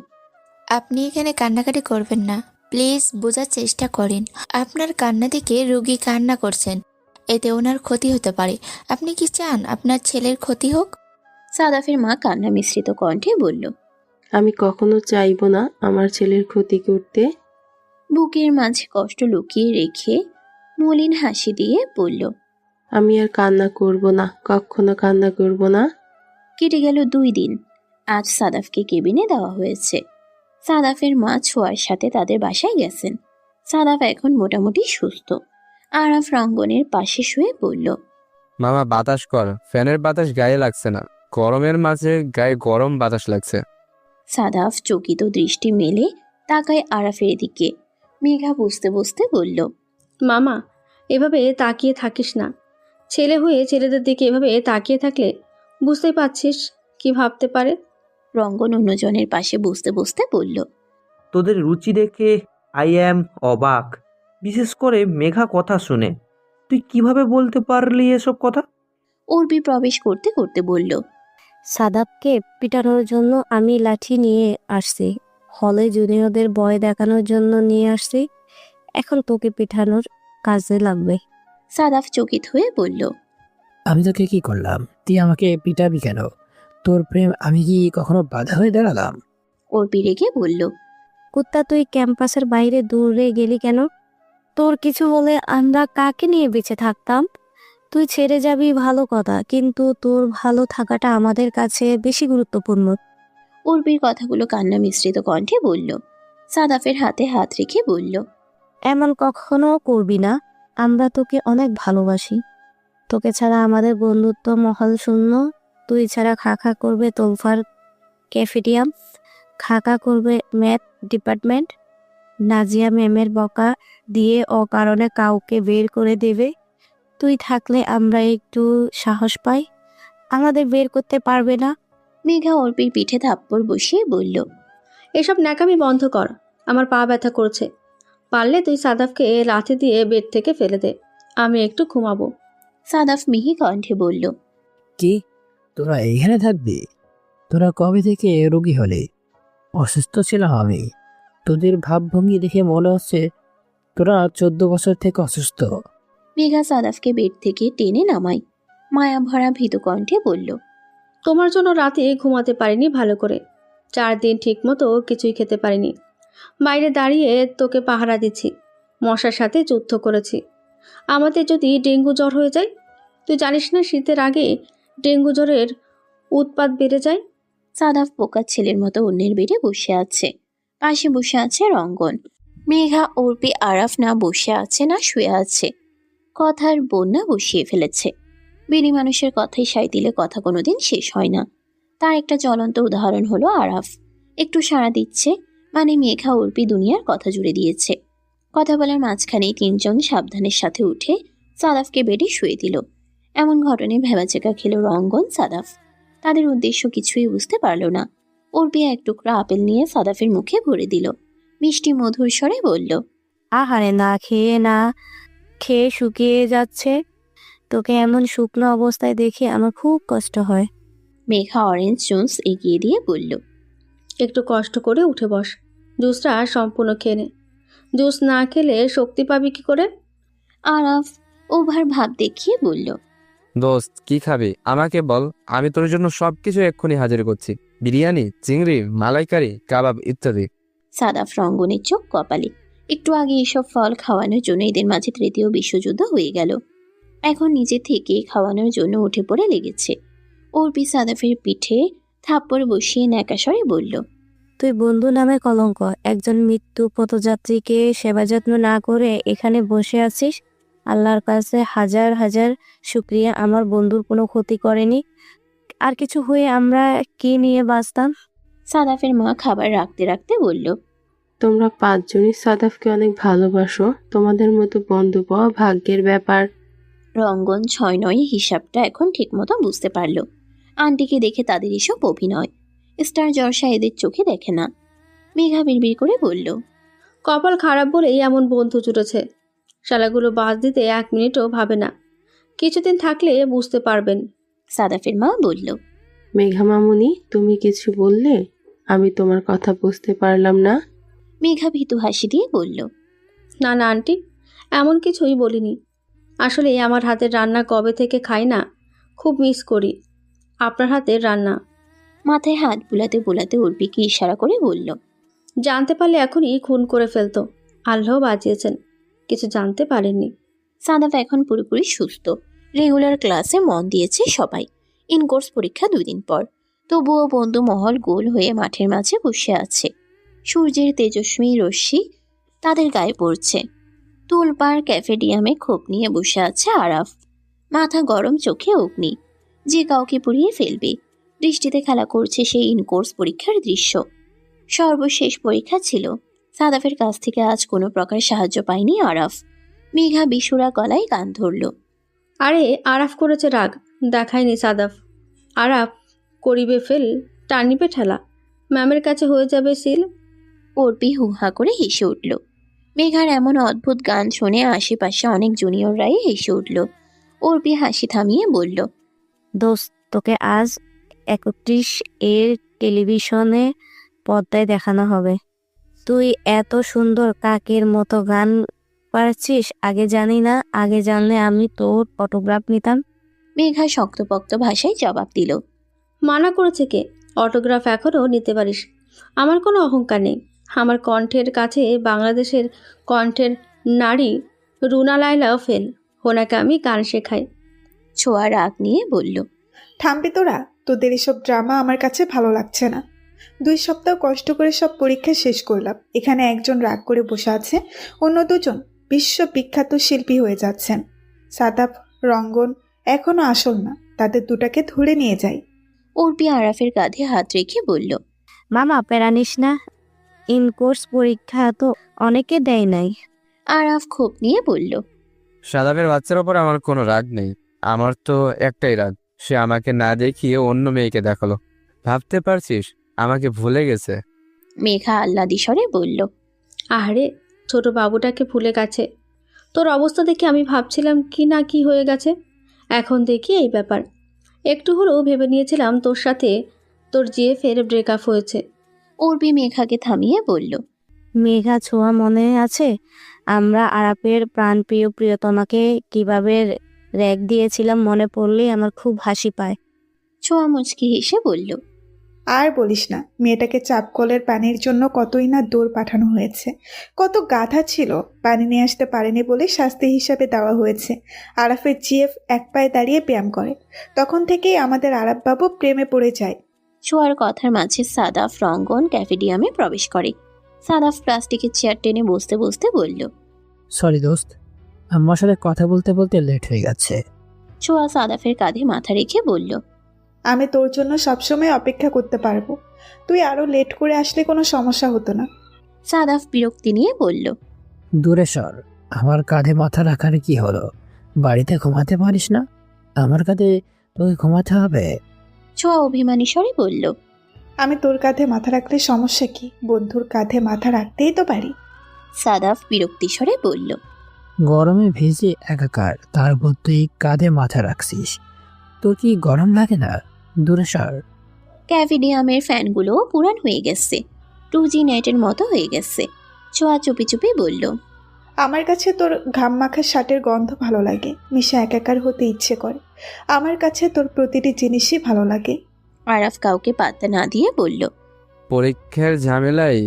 আপনি এখানে কান্নাকাটি করবেন না, প্লিজ বোঝার চেষ্টা করেন। আপনার কান্না দেখে রোগী কান্না করছেন, এতে ওনার ক্ষতি হতে পারে। আপনি কি চান আপনার ছেলের ক্ষতি হোক? সাদাফের মা কান্না মিশ্রিত কণ্ঠে বলল, আমি কখনো চাইবো না আমার ছেলের ক্ষতি করতে। বুকের মাঝে কষ্ট লুকিয়ে রেখে মলিন হাসি দিয়ে বলল, আমি আর কান্না করব না, কখনো কান্না করব না। কেটে গেল 2 দিন। আজ সাদাফকে কেবিনে দেওয়া হয়েছে। সাদাফের মা ছোঁয়ার সাথে তাদের বাসায় গেছেন। সাদাফ এখন মোটামুটি সুস্থ। আরাফ রঙ্গনের পাশে শুয়ে বলল, মামা বাতাস কর, ফ্যানের বাতাস গায়ে লাগছে না। গরমের মাঝে গায়ে গরম বাতাস লাগছে। সাদাফ চকিত দৃষ্টি মেলে তাকায় আরাফের দিকে। মেঘা বুঝতে বুঝতে বলল, মামা, এভাবে তাকিয়ে থাকিস না। ছেলে হয়ে ছেলেদের দিকে এভাবে তাকিয়ে থাকলে বুঝতেই পারছিস কি ভাবতে পারে। রঙ্গন অন্যজনের পাশে বুঝতে বুঝতে বলল, তোদের রুচি দেখে আই অ্যাম অবাক, বিশেষ করে মেঘা কথা শুনে। তুই কিভাবে বলতে পারলি এসব কথা? উর্বি প্রবেশ করতে করতে বলল, সাদাবকে পিটানোর জন্য আমি লাঠি নিয়ে আসছি। হলে জুনিয়রদের ভয় দেখানোর জন্য নিয়ে আসছি। এখন তোকে পিটানোর কাজে লাগবে। সাদাফ চকিত হয়ে বলল, আমি তোকে কি করলাম? তুই আমাকে পিটাবি কেন? তোর প্রেম আমি কি কখনো বাধা হয়ে দাঁড়ালাম? উর্বি রেগে বলল, কুত্তা, তুই ক্যাম্পাসের বাইরে দূরে গেলি কেন? তোর কিছু হলে আমরা কাকে নিয়ে বেঁচে থাকতাম? তুই ছেড়ে যাবি ভালো কথা, কিন্তু তোর ভালো থাকাটা আমাদের কাছে বেশি গুরুত্বপূর্ণ। উর্বির কথাগুলো কান্না মিশ্রিত কণ্ঠে বলল। সাদাফের হাতে হাত রেখে বলল, এমন কখনো করবি না। আমরা তোকে অনেক ভালোবাসি। তোকে ছাড়া আমাদের বন্ধুত্ব মহল শূন্য। তুই ছাড়া খাখা করবে তোলফার ক্যাফেটিয়াম, খাকা করবে ম্যাথ ডিপার্টমেন্ট, নাজিয়া ম্যামের বকা দিয়ে অকারণে কাউকে বের করে দেবে। তুই থাকলে আমরা একটু সাহস পাই। আমাদের বের করতে পারবে না। মেঘা অর্পির পিঠে থাপ্পড় বসিয়ে বলল, এসব ন্যাকামি বন্ধ কর, আমার পা ব্যথা করছে। পারলে তুই সাদাফকে লাথি দিয়ে বেড থেকে ফেলে দে, আমি একটু ঘুমাবো। সাদাফ মিহি কণ্ঠে বলল, কি, তোরা এইখানে থাকবি? তোরা কবে থেকে রোগী হলে? অসুস্থ ছিলাম আমি। তোদের ভাবভঙ্গি দেখে মনে হচ্ছে তোরা 14 বছর থেকে অসুস্থ। মেঘা সাদাফকে বেড থেকে টেনে নামায়। মায়া ভরা ভীত কণ্ঠে বলল, তোমার জন্য রাতে ঘুমাতে পারিনি ভালো করে। 4 দিন ঠিক মতো কিছুই খেতে পারিনি। বাইরে দাঁড়িয়ে তোকে পাহারা দিচ্ছি, মশার সাথে যুদ্ধ করেছি। আমাদের যদি ডেঙ্গু জ্বর হয়ে যায়, তুই জানিস না শীতের আগে ডেঙ্গু জ্বরের উৎপাত বেড়ে যায়। সাদাফ পোকার ছেলের মতো অন্যের বেডে বসে আছে। পাশে বসে আছে রঙ্গন। মেঘা অর্পি আরাফ না বসে আছে না শুয়ে আছে, কথার বন্যা বসিয়ে ফেলেছে। বেনি মানুষের কথাই সাই দিলে কথা কোনোদিন শেষ হয় না। তার একটা জ্বলন্ত উদাহরণ হলো আরাফ। একটু সাড়া দিচ্ছে মানে মেঘা অর্পি দুনিয়ার কথা জুড়ে দিয়েছে। কথা বলার মাঝখানেই 3 জন সাবধানের সাথে উঠে সাদাফকে বেডে শুয়ে দিল। এমন ঘটনায় ভেবাচেকা খেল রঙ্গন, সাদাফ। তাদের উদ্দেশ্য কিছুই বুঝতে পারল না। অর্পি এক টুকরা আপেল নিয়ে সাদাফের মুখে ভরে দিল। মিষ্টি মধুর স্বরে বলল, আহারে, না খেয়ে শুকিয়ে যাচ্ছে। তোকে এমন শুকনো অবস্থায় দেখে আমার খুব কষ্ট হয়। মেঘা অরেঞ্জ জুস এগিয়ে দিয়ে বলল, একটু কষ্ট করে উঠে বস, জুসটা সম্পূর্ণ খেয়ে নে। জুস না খেলে শক্তি পাবি কি করে? আরাফ ওভার ভাব দেখিয়ে বলল, দোস্ত কি খাবি আমাকে বল, আমি তোর জন্য সবকিছু এক্ষুনি হাজির করছি। বিরিয়ানি, চিংড়ি, মালাইকারি, কাবাব ইত্যাদি। সাদাফ রঙ্গনের চোখ কপালে। একটু আগে এসব ফল খাওয়ানোর জন্য এদের মাঝে 3য় বিশ্বযুদ্ধ হয়ে গেল। এখন নিজে থেকে খাওয়ানোর জন্য উঠে পড়ে লেগেছে। অর্পি সাদাফের পিঠে থাপ্পড় বসিয়ে ন্যাকাস্বরে বলল, তুই বন্ধু নামে কলঙ্ক। একজন মৃত্যু পথযাত্রীকে সেবা যত্ন না করে এখানে বসে আছিস। আল্লাহর কাছে হাজার হাজার শুক্রিয়া, আমার বন্ধুর কোনো ক্ষতি করেনি। আর কিছু হয়ে আমরা কি নিয়ে বাঁচতাম? সাদাফের মা খাবার রাখতে রাখতে বলল, তোমরা 5 জনই সাদাফকে অনেক ভালোবাসো। তোমাদের মতো বন্ধু পাওয়া ভাগ্যের ব্যাপার। রঙ্গন 6-9 হিসাবটা এখন ঠিকমতো বুঝতে পারল। আন্টিকে দেখে তাদের এসব অভিনয়। স্টার জলসা এদের চোখে দেখে না। মেঘা বিড়বিড় করে বলল, কপাল খারাপ বলেই এমন বন্ধু জুটেছে। শালাগুলো বাদ দিতে 1 মিনিটও ভাবে না। কিছুদিন থাকলে বুঝতে পারবেন। সাদাফের মা বলল, মেঘা মামুনি, তুমি কিছু বললে? আমি তোমার কথা বুঝতে পারলাম না। মেঘা ভীতু হাসি দিয়ে বলল, না না আন্টি, এমন কিছুই বলিনি। আসলে আমার হাতের রান্না কবে থেকে খাই না, খুব মিস করি আপনার হাতের রান্না। মাথায় হাত বুলাতে বুলাতে অর্পিকে ইশারা করে বলল, জানতে পারলে এখনই খুন করে ফেলতো। আল্লাহ বাঁচিয়েছেন, কিছু জানতে পারেননি। সাদাফ এখন পুরোপুরি সুস্থ। রেগুলার ক্লাসে মন দিয়েছে সবাই। ইনকোর্স পরীক্ষা 2 দিন পর। তবুও বন্ধু মহল গোল হয়ে মাঠের মাঝে বসে আছে। সূর্যের তেজস্বী রশ্মি তাদের গায়ে পড়ছে। তুলপাড় ক্যাফেডিয়ামে খোপ নিয়ে বসে আছে আরাফ। মাথা গরম, চোখে অগ্নি, যে কাউকে পুড়িয়ে ফেলবে। দৃষ্টিতে খেলা করছে সেই ইনকোর্স পরীক্ষার দৃশ্য। সর্বশেষ পরীক্ষা ছিল। সাদাফের কাছ থেকে আজ কোনো প্রকার সাহায্য পায়নি আরাফ। মেঘা বিশুরা গলায় গান ধরল, আরে আরাফ করেছে রাগ, দেখায়নি সাদাফ। আরাফ করিবে ফেল, টানিবে ঠেলা, ম্যামের কাছে হয়ে যাবে সিল। অর্পি হুহা করে হেসে উঠল। মেঘার এমন অদ্ভুত গান শুনে আশেপাশে অনেক জুনিয়ররাই হেসে উঠল। অর্পি হাসি থামিয়ে বলল, দোস্ত, তোকে আজ 31 এর টেলিভিশনে পর্দায় দেখানো হবে। তুই এত সুন্দর কাকের মতো গান পারছিস, আগে জানি না। আগে জানলে আমি তোর অটোগ্রাফ নিতাম। মেঘা শক্তপোক্ত ভাষায় জবাব দিল, মানা করেছে কে? অটোগ্রাফ এখনও নিতে পারিস। আমার কোনো অহংকার নেই। আমার কণ্ঠের কাছে বাংলাদেশের কণ্ঠের নারী রুনা লায়লাও ফেল। ওনাকে আমি গান শেখাই। ছোঁয়া রাগ নিয়ে বলল, থামবি তোরা, তোদের এসব ড্রামা আমার কাছে ভালো লাগছে না। 2 সপ্তাহ কষ্ট করে সব পরীক্ষা শেষ করলাম। এখানে একজন রাগ করে বসে আছে, অন্য 2 জন বিশ্ববিখ্যাত শিল্পী হয়ে যাচ্ছেন। সাদাফ, রঙ্গন এখনো আসল না, তাদের 2টাকে ধরে নিয়ে যাই। অর্পি আরাফের কাঁধে হাত রেখে বলল, মামা প্যারানিস না, ইনকোর্স পরীক্ষা তো অনেকে দেয় নাই। আরাফ ক্ষোভ নিয়ে বলল। সাদাবের বাচ্চার ওপর আমার কোনো রাগ নেই, আমার তো একটাই রাগ, সে আমাকে না দেখিয়ে অন্য মেয়েকে দেখালো। ভাবতে পারছিস আমাকে ভুলে গেছে। মেঘা আহ্লাদি স্বরে বলল। আহারে, ছোট বাবুটাকে ভুলে গেছে। তোর অবস্থা দেখে আমি ভাবছিলাম কি না কি হয়ে গেছে, এখন দেখি এই ব্যাপার। একটু হলেও ভেবে নিয়েছিলাম তোর সাথে তোর জিএফের ব্রেকআপ হয়েছে। উর্বি মেঘাকে থামিয়ে বলল। মেঘা, ছোঁয়া মনে আছে আমরা আরাপের প্রাণপ্রিয় প্রিয়তমাকে কিভাবে র্যাক দিয়েছিলাম? মনে পড়লেই আমার খুব হাসি পায়। ছোঁয়া মুচকি হেসে বলল। আর বলিস না, মেয়েটাকে চাপকলের পানির জন্য কতই না দৌড় পাঠানো হয়েছে। কত গাধা ছিল, পানি নিয়ে আসতে পারেনি বলে শাস্তি হিসাবে দেওয়া হয়েছে। আরাফের জিএফ এক পায়ে দাঁড়িয়ে ব্যায়াম করে, তখন থেকেই আমাদের আরাফ বাবু প্রেমে পড়ে যায়। ছোঁয়ার কথার মাঝে সাদাফ রঙ্গন ক্যাফেডিয়ামে প্রবেশ করে। সাদাফ প্লাস্টিকের চেয়ার টেনে বসতে বসতে বলল। সরি দোস্ত, আমার সাথে কথা বলতে বলতে লেট হয়ে গেছে। ছোঁয়া সাদাফের কাঁধে মাথা রেখে বলল। আমি তোর জন্য সবসময় অপেক্ষা করতে পারবো, তুই আরও লেট করে আসলে কোনো সমস্যা হতো না। সাদাফ বিরক্তি নিয়ে বলল। দূরে সর, আমার কাঁধে মাথা রাখার কি হলো? বাড়িতে ঘুমাতে পারিস না? আমার কাঁধে তোকে ঘুমাতে হবে? ছোঁয়া অভিমানী স্বরে বলল। আমি তোর কাঁধে মাথা রাখলে সমস্যা কি? বন্ধুর কাঁধে মাথা রাখতেই তো পারি। সাদাফ বিরক্তি স্বরে বলল। গরমে ভিজে একাকার, তারপর তুই কাঁধে মাথা রাখছিস, তোর কি গরম লাগে না? দূরে সর। ক্যাফেডিয়ামের ফ্যানগুলো পুরান হয়ে গেছে, 2G নেটের মতো হয়ে গেছে। ছোঁয়া চুপি চুপি বলল। আমার কাছে তোর ঘাম মাখা শার্টের গন্ধ ভালো লাগে, মিশে একাকার হতে ইচ্ছে করে। আমার কাছে তোর প্রতিটি জিনিসই ভালো লাগে। আরাফ কাউকে পাত্তা না দিয়ে বলল। পরীক্ষার ঝামেলায়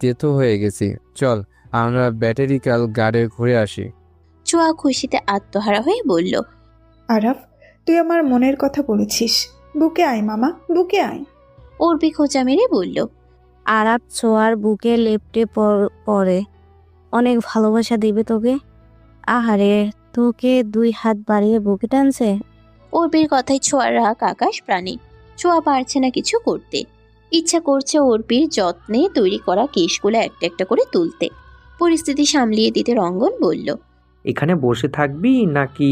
তেতো হয়ে গেছি, চল আমরা ব্যাটারিক্যাল গার্ডে ঘুরে আসি। ছোঁয়া খুশিতে আত্মহারা হয়ে বলল। আরাফ, তুই আমার মনের কথা বলেছিস। বুকে আয় মামা, বুকে আয়। উর্বি খোঁচা মেরে বলল। আরাপ ছোঁয়ার বুকে লেপটে পড়ে। অনেক ভালোবাসা দিবে তোকে। আহারে, তোকে 2 হাত বাড়িয়ে বুকে টানছে। উর্বির কথায় ছোঁয়ার রাগ আকাশ প্রাণী। ছোঁয়া পারছে না কিছু করতে, ইচ্ছা করছে উর্বির যত্নে তৈরি করা কেশগুলো একটা একটা করে তুলতে। পরিস্থিতি সামলিয়ে দিতে রঙ্গন বলল। এখানে বসে থাকবি নাকি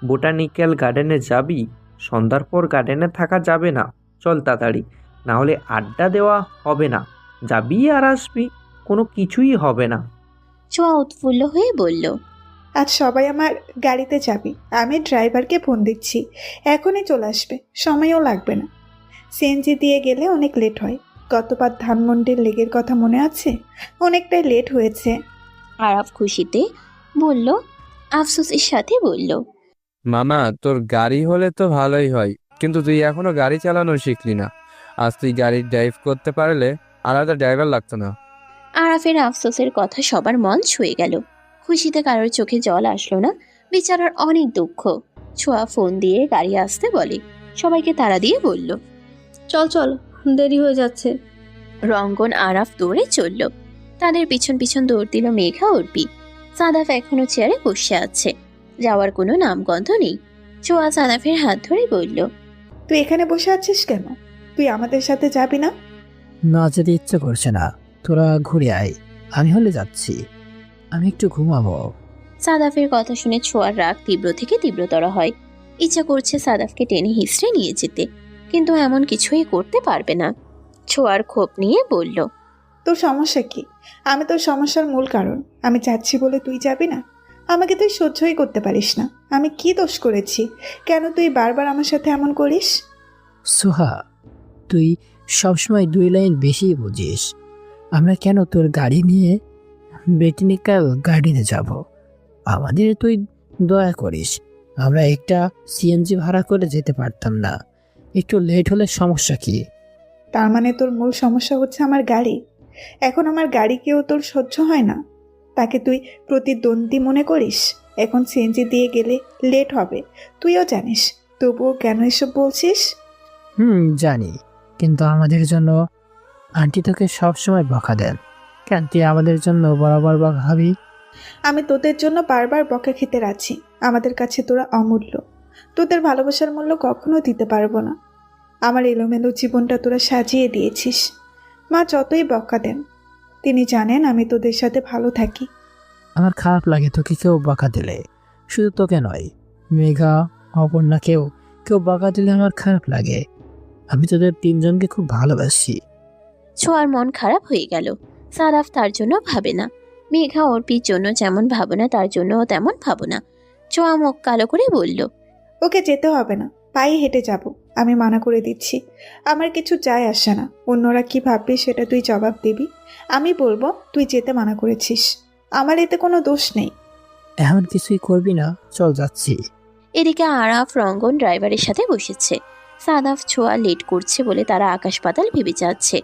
বোটানিক্যাল গার্ডেনে যাবি? সন্ধ্যার পর গার্ডেনে থাকা যাবে না, চল তাড়াতাড়ি, না হলে আড্ডা দেওয়া হবে না। যাবি আর আসবি, কোনো কিছুই হবে না। ছোঁয়া উৎফুল্ল হয়ে বলল। আজ সবাই আমার গাড়িতে যাবি, আমি ড্রাইভারকে ফোন দিচ্ছি, এখনই চলে আসবে, সময়ও লাগবে না। সিএনজি দিয়ে গেলে অনেক লেট হয়। গতবার ধানমন্ডির লেগের কথা মনে আছে? অনেকটাই লেট হয়েছে। আরাফ খুশিতে বলল, আফসোসের সাথে বলল। মামা, তোর গাড়ি হলে তো ভালোই হয়, কিন্তু তুই এখনো গাড়ি চালানো শিখলি না। আজ তুই গাড়ি ড্রাইভ করতে পারলে আলাদা ড্রাইভার লাগতো না। আরাফের আফসোসের কথা সবার মন ছুঁয়ে গেল। খুশিতে কারোর চোখে জল আসলো না, বেচারার অনেক দুঃখ। ছোঁয়া ফোন দিয়ে গাড়ি আসতে বলে, সবাইকে তাড়া দিয়ে বলল। চল চল, দেরি হয়ে যাচ্ছে। রঙ্গন আরাফ দৌড়ে চলল। তাদের পিছন পিছন দৌড় দিল মেঘা উর্বি। সাদাফ এখনো চেয়ারে বসে আছে, যাওয়ার কোনো নামগন্ধ নেই। ছোঁয়া সাদাফের হাত ধরে বলল। তুই এখানে বসে আছিস কেন? তুই আমাদের সাথে যাবি না? না যেতে ইচ্ছে করছে না, তোরা ঘুরে আয়, আমি হলে যাচ্ছি, আমি একটু ঘুমাবো। সাদাফের কথা শুনে ছোঁয়ার রাগ তীব্র থেকে তীব্রতর হয়। ইচ্ছা করছে সাদাফকে টেনে হিঁচড়ে নিয়ে যেতে, কিন্তু এমন কিছুই করতে পারবে না। ছোঁয়ার ক্ষোভ নিয়ে বলল। তোর সমস্যা কি? আমি তোর সমস্যার মূল কারণ। আমি যাচ্ছি বলে তুই যাবি না? আমাকে তুই সহ্যই করতে পারিস না। আমি কি দোষ করেছি? কেন তুই বারবার আমার সাথে এমন করিস? সোহা, তুই সবসময় 2 লাইন বেশি বুঝিস। আমরা কেন তোর গাড়ি নিয়ে বোটানিক্যাল গার্ডেনে যাব? আমাদের তুই দয়া করিস, আমরা একটা সিএনজি ভাড়া করে যেতে পারতাম না? একটু লেট হলে সমস্যা কি? তার মানে তোর মূল সমস্যা হচ্ছে আমার গাড়ি। এখন আমার গাড়িকেও তোর সহ্য হয় না? তাকে তুই প্রতিদ্বন্দ্বী মনে করিস? এখন সিএনজি দিয়ে গেলে লেট হবে, তুইও জানিস, তবুও কেন এসব বলছিস? জানি, কিন্তু আমাদের জন্য আন্টি তোকে সবসময় বকা দেন কেন? তুই আমাদের জন্য বরাবর বকা খাবি? আমি তোদের জন্য বারবার বকা খেতে রাজি। আমাদের কাছে তোরা অমূল্য। তোদের ভালোবাসার মূল্য কখনো দিতে পারবো না। আমার এলোমেলো জীবনটা তোরা সাজিয়ে দিয়েছিস। মা যতই বকা দেন, তিনি জানেন আমি তোদের সাথে ভালো থাকি। আমার খারাপ লাগে তোকে কেউ বকা দিলে, শুধু তোকে নয়, মেঘা, অপর্ণাকেও কেউ বকা দিলে আমার খারাপ লাগে। আমি তোদের তিনজনকে খুব ভালোবাসি। ছোঁয়ার মন খারাপ হয়ে গেল। সাদাফ তার জন্য ভাবে না, মেঘা অর্পির জন্য যেমন ভাবনা তার জন্যও তেমন ভাবনা। ছোঁয়া মুখ কালো করে বলল, ওকে যেতে হবে না, পায়ে হেঁটে যাব। আমি মানা করে দিচ্ছি, আমার কিছু যায় আসে না। অন্যরা কি ভাববে সেটা তুই জবাব দিবি। আমি বলবো তুই যেতে মানা করেছিস, আমার এতে কোনো দোষ নেই। এমন কিছুই করবি না, চল যাচ্ছি। এদিকে আরাফ রঙ্গন ড্রাইভারের সাথে বসেছে। সাদাফ ছোঁয়া লেট করছে বলে তারা আকাশ পাতাল ভেবে যাচ্ছে।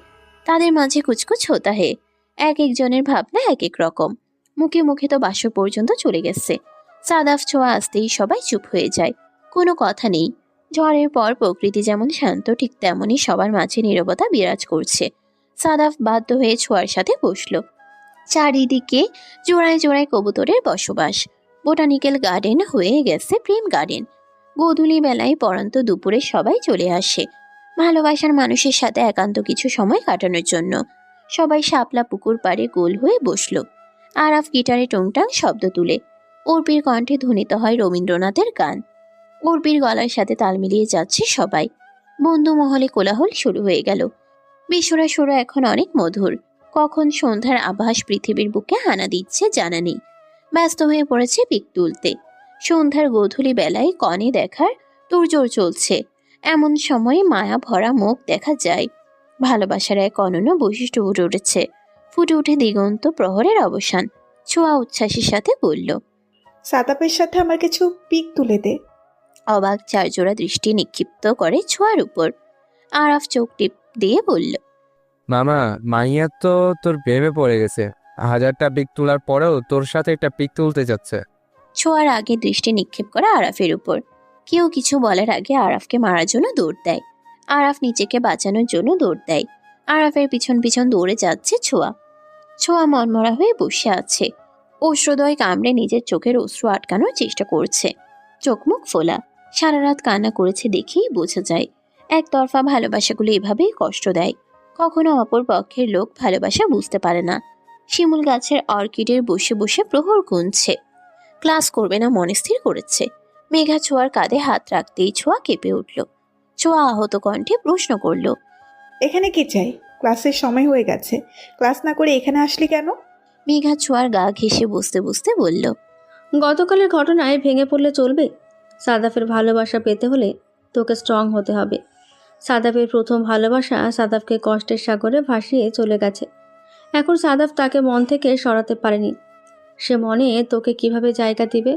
তাদের মাঝে কুচকুচ হতা হে। এক একজনের ভাবনা এক এক রকম। মুখে মুখে তো বাসর পর্যন্ত চলে গেছে। সাদাফ ছোঁয়া আসতেই সবাই চুপ হয়ে যায়, কোনো কথা নেই। ঝড়ের পর প্রকৃতি যেমন শান্ত, ঠিক তেমনই সবার মাঝে নীরবতা বিরাজ করছে। সাদাফ বাধ্য হয়ে ছোঁয়ার সাথে বসলো। চারিদিকে জোড়ায় জোড়ায় কবুতরের বসবাস। বোটানিক্যাল গার্ডেন হয়ে গেছে প্রেম গার্ডেন। গোধূলি বেলায় পড়ন্ত দুপুরে সবাই চলে আসে ভালোবাসার মানুষের সাথে একান্ত কিছু সময় কাটানোর জন্য। সবাই শাপলা পুকুর পাড়ে গোল হয়ে বসলো। আরাফ গিটারে টুংটাং শব্দ তুলে। অর্পির কণ্ঠে ধ্বনিত হয় রবীন্দ্রনাথের গান। অর্পির গলার সাথে তাল মিলিয়ে যাচ্ছে সবাই। বন্ধু মহলে কোলাহল শুরু হয়ে গেল। বিশ্বরা সুর এখন অনেক মধুর। কখন সন্ধ্যার আভাস পৃথিবীর বুকে হানা দিচ্ছে জানা নেই। ব্যস্ত হয়ে পড়েছে পিক তুলতে। সন্ধ্যার গোধূলি বেলায় কনে দেখার তোড়জোড় চলছে। এমন সময় মায়া ভরা মুখ দেখা যায়। ভালোবাসার এক অনন্য বৈশিষ্ট্য ফুটে উঠেছে। ফুটে উঠে দিগন্ত প্রহরের অবসান। ছোঁয়া উচ্ছ্বাসের সাথে বলল, সাদাপের সাথে আমার কিছু পিক তুলে দে। অবাক চারজোড়া দৃষ্টি নিক্ষিপ্ত করে ছোঁয়ার উপর। আরাফ চোখ টিপ দিয়ে বলল, মামা, মাইয়া তো তোর প্রেমে পড়ে গেছে। 1000টা পিক তোলার পরেও তোর সাথে একটা পিক তুলতে যাচ্ছে। ছোঁয়ার আগে দৃষ্টি নিক্ষেপ করে আরাফের উপর। কেউ কিছু বলার আগে আরাফকে মারার জন্য দৌড় দেয়। আরাফ নিজেকে বাঁচানোর জন্য দৌড় দেয়। আরাফের পিছন পিছন দৌড়ে যাচ্ছে ছোঁয়া। ছোঁয়া মনমরা হয়ে বসে আছে। অশ্রুদয় কামড়ে নিজের চোখের অশ্রু আটকানোর চেষ্টা করছে। চোখ মুখ ফোলা। সারা রাত কান্না করেছে দেখেই বোঝা যায়। একতরফা ভালোবাসাগুলো এভাবেই কষ্ট দেয়। কখনো অপর পক্ষের লোক ভালোবাসা বুঝতে পারে না। শিমুল গাছের অর্কিডের বসে বসে প্রহর গুনছে। ক্লাস করবে না মনে স্থির করেছে। মেঘা ছোঁয়ার কাঁধে হাত রাখতেই ছোঁয়া কেঁপে উঠল। ছোঁয়া আহত কণ্ঠে প্রশ্ন করল, এখানে কি চাই? ক্লাসের সময় হয়ে গেছে, ক্লাস না করে এখানে আসলি কেন? মেঘা ছোঁয়ার গা ঘেঁষে বসতে বসতে বলল, গতকালের ঘটনায় ভেঙে পড়লে চলবে? সাদাফের ভালোবাসা পেতে হলে তোকে স্ট্রং হতে হবে। সাদাফের প্রথম ভালোবাসা সাদাফকে কষ্টের সাগরে ভাসিয়ে চলে গেছে। এখন সাদাফ তাকে মন থেকে সরাতে পারেনি। সে মনে তোকে কিভাবে জায়গা দিবে?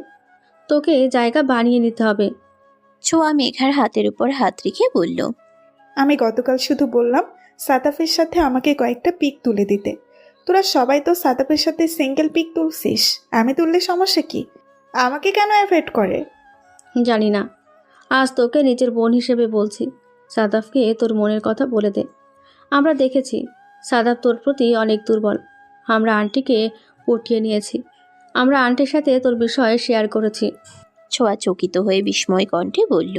তোকে জায়গা বানিয়ে নিতে হবে। ছোঁয়া মেঘার হাতের উপর হাত রেখে বলল, আমি গতকাল শুধু বললাম সাদাফের সাথে আমাকে কয়েকটা পিক তুলে দিতে। তোরা সবাই তো সাদাফের সাথে সিঙ্গেল পিক তুলছিস, আমি তুললে সমস্যা কি? আমাকে কেন অ্যাভয়েড করে? জানি না, আজ তোকে নিজের বোন হিসেবে বলছি। সাদাফকে তোর মনের কথা বলে দে। আমরা দেখেছি সাদাফ তোর প্রতি অনেক দুর্বল। আমরা আন্টিকে পটিয়ে নিয়েছি। আমরা আন্টির সাথে তোর বিষয়ে শেয়ার করেছি। ছোঁয়া চকিত হয়ে বিস্ময় কণ্ঠে বলল,